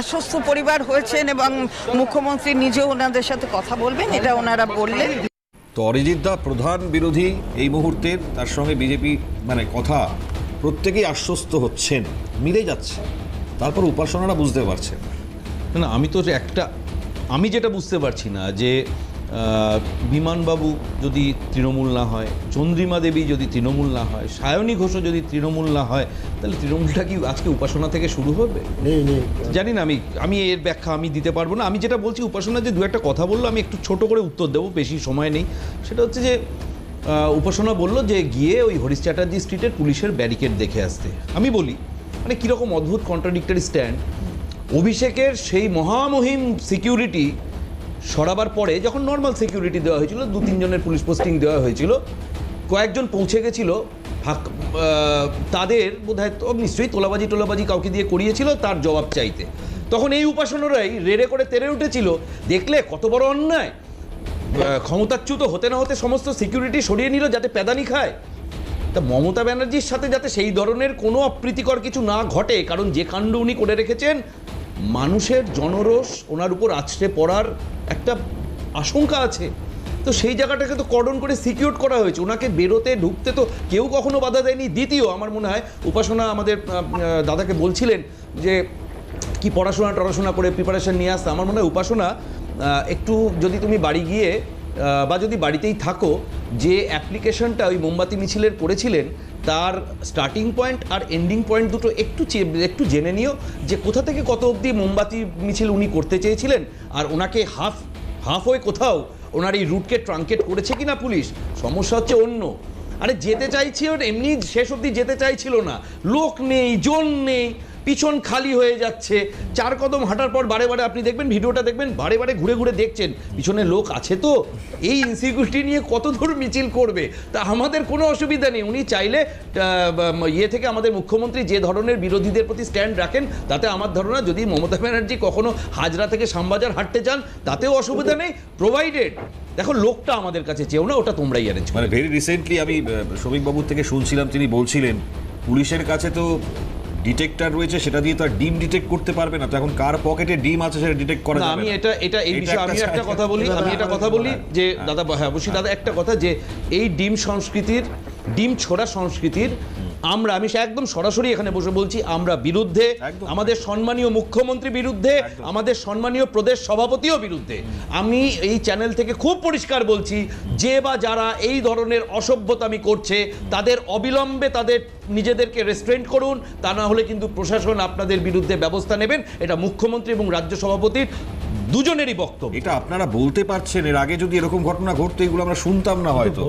Speaker 10: আশ্বস্ত পরিবার হয়েছেন এবং মুখ্যমন্ত্রী নিজেও ওনাদের সাথে কথা বলবেন, এটা ওনারা বললেন।
Speaker 1: তো অরিজিৎ দা প্রধান বিরোধী এই মুহূর্তে, তার সঙ্গে বিজেপি মানে কথা প্রত্যেকেই আশ্বস্ত হচ্ছেন, মিলে যাচ্ছে, তারপর উপাসনারা বুঝতে পারছেন
Speaker 3: না। আমি যেটা বুঝতে পারছি না যে বিমানবাবু যদি তৃণমূল না হয়, চন্দ্রিমা দেবী যদি তৃণমূল না হয়, সায়নী ঘোষও যদি তৃণমূল না হয়, তাহলে তৃণমূলটা কি আজকে উপাসনা থেকে শুরু হবে? জানি না, আমি এর ব্যাখ্যা আমি দিতে পারবো না। আমি যেটা বলছি, উপাসনা যে দু একটা কথা বললো, আমি একটু ছোট করে উত্তর দেবো, বেশি সময় নেই। সেটা হচ্ছে যে উপাসনা বললো যে গিয়ে ওই হরিশ চ্যাটার্জি স্ট্রিটের পুলিশের ব্যারিকেড দেখে আসতে। আমি বলি মানে কীরকম অদ্ভুত কন্ট্রাডিক্টরি স্ট্যান্ড। অভিষেকের সেই মহামহিম সিকিউরিটি সরাবার পরে যখন নর্মাল সিকিউরিটি দেওয়া হয়েছিল, 2-3 জনের পুলিশ পোস্টিং দেওয়া হয়েছিল, কয়েকজন পৌঁছে গেছিল, তাদের বোধহয় তো নিশ্চয়ই তোলাবাজি কাউকে দিয়ে করিয়েছিল তার জবাব চাইতে। তখন এই উপাসনারাই রেড়ে করে তেড়ে উঠেছিল, দেখলে কত বড় অন্যায়, ক্ষমতাচ্যুত হতে না হতে সমস্ত সিকিউরিটি সরিয়ে নিল যাতে প্যাদানি খায়। তা মমতা ব্যানার্জির সাথে যাতে সেই ধরনের কোনো অপ্রীতিকর কিছু না ঘটে, কারণ যে কাণ্ড উনি করে রেখেছেন, মানুষের জনরোষ ওনার উপর আছড়ে পড়ার একটা আশঙ্কা আছে। তো সেই জায়গাটাকে তো কর্ডন করে সিকিউর করা হয়েছে, ওনাকে বেরোতে ঢুকতে তো কেউ কখনো বাধা দেয়নি। দ্বিতীয়, আমার মনে হয় উপাসনা আমাদের দাদাকে বলছিলেন যে কি পড়াশোনা করে প্রিপারেশন নিয়ে আসতে। আমার মনে হয় উপাসনা একটু যদি তুমি বাড়ি গিয়ে বা যদি বাড়িতেই থাকো, যে অ্যাপ্লিকেশনটা ওই মোমবাতি মিছিলের করেছিলেন তার স্টার্টিং পয়েন্ট আর এন্ডিং পয়েন্ট দুটো একটু জেনে নিও, যে কোথা থেকে কত অবধি মোমবাতি মিছিল উনি করতে চেয়েছিলেন, আর ওনাকে হাফ হয়ে কোথাও ওনার এই রুটকে ট্রাঙ্কেট করেছে কিনা পুলিশ। সমস্যা হচ্ছে অন্য, আরে যেতে চাইছি ওর এমনি শেষ অবধি যেতে চাইছিল না, লোক নেই, জন নেই, পিছন খালি হয়ে যাচ্ছে। 4 কদম হাঁটার পর বারে আপনি দেখবেন, ভিডিওটা দেখবেন, বারে ঘুরে দেখছেন পিছনে লোক আছে। তো এই ইনসিকিউরিটি নিয়ে কত দূর মিছিল করবে? তা আমাদের কোনো অসুবিধা নেই, উনি চাইলে থেকে আমাদের মুখ্যমন্ত্রী যে ধরনের বিরোধীদের প্রতি স্ট্যান্ড রাখেন, তাতে আমার ধারণা যদি মমতা ব্যানার্জি কখনো হাজরা থেকে শ্যামবাজার হাঁটতে চান তাতেও অসুবিধা নেই, প্রোভাইডেড দেখো লোকটা আমাদের কাছে চেয়েও না, ওটা তোমরাই অ্যারেঞ্জ।
Speaker 1: মানে ভেরি রিসেন্টলি আমি শ্রমিকবাবুর থেকে শুনছিলাম, তিনি বলছিলেন পুলিশের কাছে তো ডিটেক্টর রয়েছে, সেটা দিয়ে তো আর ডিম ডিটেক্ট করতে পারবে না, তো এখন কার পকেটে ডিম আছে সেটা ডিটেক্ট করা যাবে না।
Speaker 3: আমি এটা এই বিষয়ে আমি একটা কথা বলি যে দাদা, হ্যাঁ অবশ্যই দাদা, একটা কথা যে এই ডিম ছোড়া সংস্কৃতির আমি একদম সরাসরি এখানে বসে বলছি, আমরা বিরুদ্ধে, আমাদের সম্মানীয় মুখ্যমন্ত্রী বিরুদ্ধে, আমাদের সম্মানীয় প্রদেশ সভাপতিও বিরুদ্ধে। আমি এই চ্যানেল থেকে খুব পরিষ্কার বলছি, যে বা যারা এই ধরনের অসভ্যতামি করছে তাদের অবিলম্বে তাদের নিজেদেরকে রেস্ট্রেন্ট করুন, তা না হলে কিন্তু প্রশাসন আপনাদের বিরুদ্ধে ব্যবস্থা নেবেন। এটা মুখ্যমন্ত্রী এবং রাজ্য সভাপতির দুজনেরই বক্তব্য।
Speaker 1: এটা আপনারা বলতে পারছেন, এর আগে যদি এরকম ঘটনা ঘটতো এগুলো আমরা শুনতাম না হয়তো।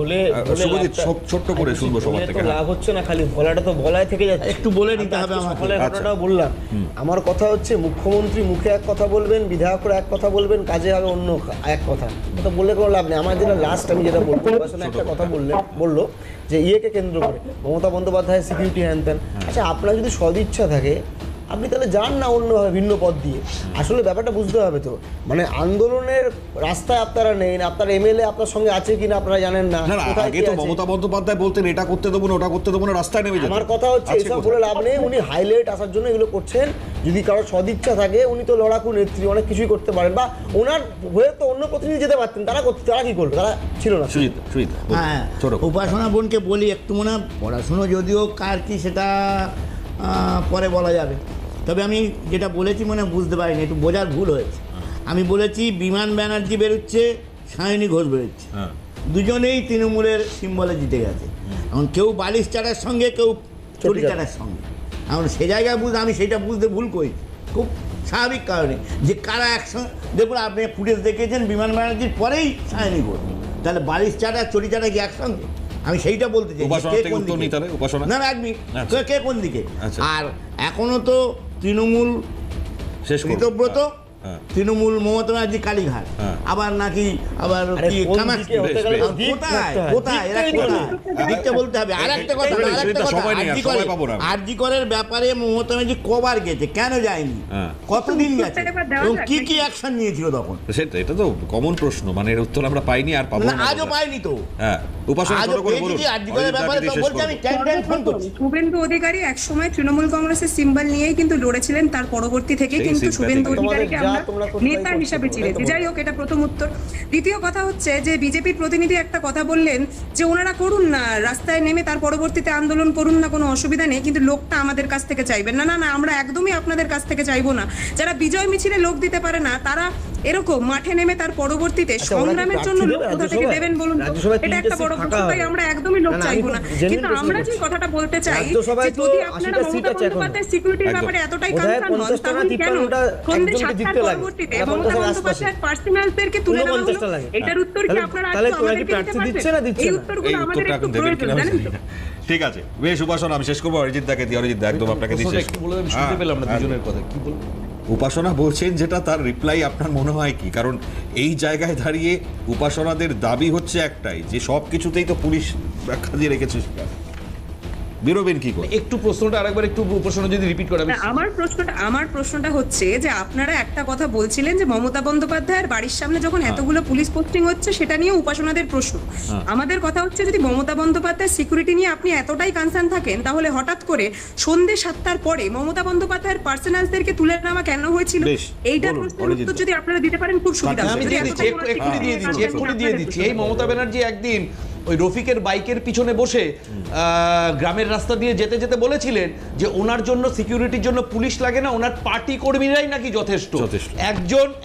Speaker 1: শুভজিৎ, ছোট্ট করে শুনবো সবার থেকে।
Speaker 7: লাভ হচ্ছে না, খালি বলাটা তো বলাই থেকে যাচ্ছে।
Speaker 8: একটু বলে নিতে হবে আমাকে।
Speaker 7: সকালের ঘটনাটাও বললাম। আমার কথা হচ্ছে মুখ্যমন্ত্রী মুখে এক কথা বলবেন, বিধায়করা এক কথা বলবেন, কাজে হবে অন্য এক কথা। তো বলে কোনো লাভ নেই। আমার যেটা লাস্ট আমি যেটা বলবো, আসলে একটা কথা বললো যে ইয়েকে কেন্দ্র করে মমতা বন্দ্যোপাধ্যায়ের সিকিউরিটি হ্যান ত্যান। আচ্ছা, আপনার যদি সদিচ্ছা থাকে আপনি তাহলে যান না অন্যভাবে, ভিন্ন পথ দিয়ে। আসলে ব্যাপারটা বুঝতে হবে তো, মানে আন্দোলনের রাস্তায় আপনারা নেই, আপনার এমএলএ আপনার সঙ্গে আছে কিনা আপনারা জানেন না।
Speaker 1: আগে তো মমতা বন্দ্যোপাধ্যায় বলতেন এটা করতে দেবো না, ওটা করতে দেবো না, রাস্তায় নেমে যেতেন।
Speaker 7: আমার কথা হচ্ছে এসব বলে লাভ নেই। উনি হাইলাইট আসার জন্য এগুলো করছেন। যদি কারোর সদিচ্ছা থাকে, উনি তো লড়াকু নেত্রী, অনেক কিছুই করতে পারেন, বা ওনার হয়ে তো অন্য প্রতিনিধি যেতে পারতেন। তারা কি করলো? তারা ছিল না।
Speaker 8: হ্যাঁ, উপাসনা বোনকে বলি একটু, মনে পড়াশুনো যদিও কার কি সেটা পরে বলা যাবে, তবে আমি যেটা বলেছি মনে বুঝতে পারিনি, একটু বোঝার ভুল হয়েছে। আমি বলেছি বিমান ব্যানার্জি বেরোচ্ছে, সায়নী ঘোষ বেরোচ্ছে, দুজনেই তৃণমূলের সিম্বলে জিতে গেছে। এখন কেউ বালিশ চাটার সঙ্গে, কেউ চটি চাটার সঙ্গে। এখন সে জায়গায় আমি সেইটা বুঝতে ভুল করেছি, খুব স্বাভাবিক কারণে যে কারা একসঙ্গে। দেখুন, আপনি ফুটেজ দেখেছেন বিমান ব্যানার্জির পরেই সায়নী ঘোষ, তাহলে বালিশ চাটা চটি চাটা কি একসঙ্গে? আমি সেইটা বলতে চাই। না না, একদম কে কোন দিকে। আর এখনো তো তৃণমূল কৃতব্রত, তৃণমূল মমতা ব্যানার্জি কালীঘাট, আবার নাকি আবার কি কামাখ্যা, কোথায় এরা কোথায় দিকটা বলতে হবে। আর একটা কথা, আরজি করের ব্যাপারে মমতা ব্যানার্জি কবার গেছে, কেন যায়নি, কতদিন গেছে এবং কি কি অ্যাকশন নিয়েছিল তখন?
Speaker 1: সেটা এটা তো কমন প্রশ্ন, মানে এর উত্তর আমরা পাইনি আর পাবো না,
Speaker 7: আজও পাইনি তো।
Speaker 1: হ্যাঁ, উপাসনা ছোট করে বলুন।
Speaker 6: শুভেন্দু অধিকারী একসময় তৃণমূল কংগ্রেসের সিম্বল নিয়েই কিন্তু লড়েছিলেন, তার পরবর্তী থেকে কিন্তু শুভেন্দু অধিকারীকে আমরা নেতা হিসাবে চিনেছি। যাই হোক, এটা প্রথম উত্তর। দ্বিতীয় কথা হচ্ছে যে বিজেপির প্রতিনিধি একটা কথা বললেন যে ওনারা করুন না, রাস্তায় নেমে তার পরবর্তীতে আন্দোলন করুন না, কোনো অসুবিধা নেই, কিন্তু লোকটা আমাদের কাছ থেকে চাইবেন না। না না, আমরা একদমই আপনাদের কাছ থেকে চাইবো না। যারা বিজয় মিছিলে লোক দিতে পারে না, তারা এরকম মাঠে নেমে তার পরবর্তীতে সংগ্রামের জন্য লোক কোথা থেকে দেবেন বলুন তো? এটা একটা বড় প্রশ্ন, তাই আমরা একদমই লোক চাইবো না। কিন্তু আমরা যে কথাটা বলতে চাই, যদি আপনারা মমতা বন্দ্যোপাধ্যায়ের সিকিউরিটির ব্যাপারে এতটাই কনসার্ন হন, তাহলে কেন সন্ধ্যে 7টার পরবর্তীতে মমতা বন্দ্যোপাধ্যায়ের পার্সোনালদেরকে তুলে নেওয়া হলো? এটার উত্তর কি আপনারা আমাদেরকে দিতে পারবেন? এই উত্তরগুলো আমাদের একটু প্রয়োজন, জানেন তো?
Speaker 1: ঠিক আছে, বেশ। উপাসনা, আমি শেষ করবো অরিজিৎ দাকে দিয়ে। অরিজিৎ দা, একদম আপনাকে দিয়ে শেষ করবো।
Speaker 3: শুনতে পেলাম না দুজনের কথা, কি বলবো?
Speaker 1: উপাসনা বলছেন যেটা, তার রিপ্লাই আপনার মনে হয় কি? কারণ এই জায়গায় দাঁড়িয়ে উপাসনাদের দাবি হচ্ছে একটাই, যে সব কিছুতেই তো পুলিশ ব্যাখ্যা দিয়ে রেখেছে। বেরোবেন কি করে?
Speaker 3: একটু প্রশ্নটা আরেকবার একটু উপাসনা যদি রিপিট করা।
Speaker 6: আমার প্রশ্নটা হচ্ছে যে আপনারা একটা কথা বলছিলেন যে মমতা বন্দ্যোপাধ্যায়ের বাড়ির সামনে যখন এতগুলো পুলিশ পোস্টিং হচ্ছে, সেটা নিয়ে উপাসনাদের প্রশ্ন। আমাদের কথা হচ্ছে, যদি মমতা বন্দ্যোপাধ্যায়ের সিকিউরিটি নিয়ে আপনি এতটাই কনসার্ন থাকেন, তাহলে হঠাৎ করে সন্ধ্যে 7টার পরে মমতা বন্দ্যোপাধ্যায়ের পার্সোনালদেরকে তুলে নেওয়া কেন হয়েছিল? এইটার প্রশ্নের উত্তর যদি আপনারা দিতে পারেন খুব সুবিধা হবে।
Speaker 3: আমি এক্ষুনি দিয়ে দিচ্ছি। এই মমতা ব্যানার্জি একদিন ওই রফিকের বাইকের পিছনে বসে গ্রামের রাস্তা দিয়ে যেতে যেতে বলেছিলেন যে ওনার জন্য সিকিউরিটির জন্য পুলিশ লাগে না, ওনার পার্টি কর্মীরাই নাকি যথেষ্ট।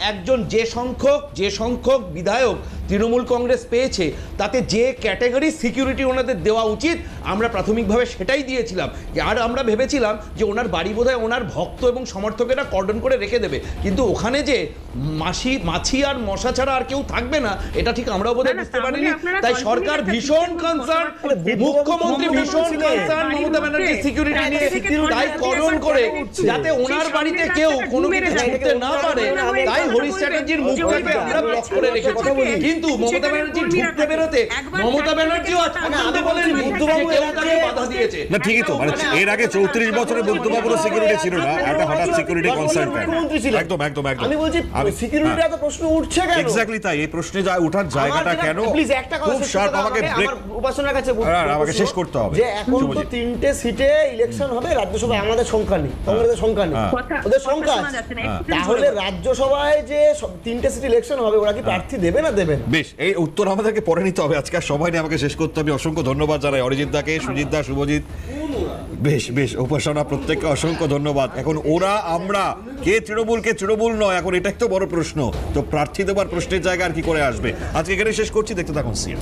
Speaker 3: একজন যে সংখ্যক বিধায়ক তৃণমূল কংগ্রেস পেয়েছে, তাতে যে ক্যাটাগরি সিকিউরিটি ওনাদের দেওয়া উচিত, আমরা প্রাথমিকভাবে সেটাই দিয়েছিলাম। আর আমরা ভেবেছিলাম যে ওনার বাড়ি বোধহয় ওনার ভক্ত এবং সমর্থকেরা কর্ডন করে রেখে দেবে, কিন্তু ওখানে যে মাছি আর মশা ছাড়া আর কেউ থাকবে না, এটা ঠিক আমরাও বোধহয় বুঝতে পারিনি। তাই সরকার ভীষণ কনসার্ন, মুখ্যমন্ত্রী ভীষণ কনসার্ন মমতা ব্যানার্জির সিকিউরিটি নিয়ে, তাই কর্ডন করে যাতে ওনার বাড়িতে কেউ কোনো কিছু ছুটতে না পারে, তাই হরিশ চ্যাটার্জির মুখটাকে আমরা ব্লক করে রেখেছি। কিন্তু মমতা ব্যানার্জি ঢুকতে বেরোতে মমতা ব্যানার্জিও আজকে বলেন বুদ্ধবাবু কেউ তাকে বাধা দিয়েছে
Speaker 1: না। ঠিকই তো, মানে এর আগে 34 বছরে বুদ্ধবাবুর সিকিউরিটি ছিল না, একটা হঠাৎ সিকিউরিটি কনসার্ন কেন? একদম একদম একদম।
Speaker 7: আমি বলছি সিকিউরিটি এত প্রশ্ন উঠছে কেন?
Speaker 1: এক্স্যাক্টলি তাই, এই প্রশ্নে যা ওঠার জায়গাটা কেন?
Speaker 7: প্লিজ একটা কথা
Speaker 1: খুব শার্প আমাকে ব্রেক
Speaker 7: উপাসনার কাছে
Speaker 1: আমাকে শেষ করতে হবে।
Speaker 7: যে এখন তো 3টে সিটে ইলেকশন হবে রাজ্যসভায়, আমাদের সংখ্যা নেই, কংগ্রেসের সংখ্যা নেই, ওদের সংখ্যা আছে। তাহলে রাজ্যসভায় যে 3টে সিট ইলেকশন হবে, ওরা কি প্রার্থী দেবে না দেবে না?
Speaker 1: বেশ, এই উত্তর আমাদেরকে পরে নিতে হবে। আজকে সবাই নিয়ে আমাকে শেষ করতে হবে। অসংখ্য ধন্যবাদ জানাই অরিজিৎ দাকে, সুজিত দা, শুভজিৎ। বেশ, উপাসনা, প্রত্যেককে অসংখ্য ধন্যবাদ। এখন ওরা আমরা কে তৃণমূল নয়, এখন এটাই তো বড় প্রশ্ন। তো প্রার্থী দেবার প্রশ্নের জায়গা আর কি করে আসবে? আজকে এখানে শেষ করছি, দেখতে থাকুন সিএন।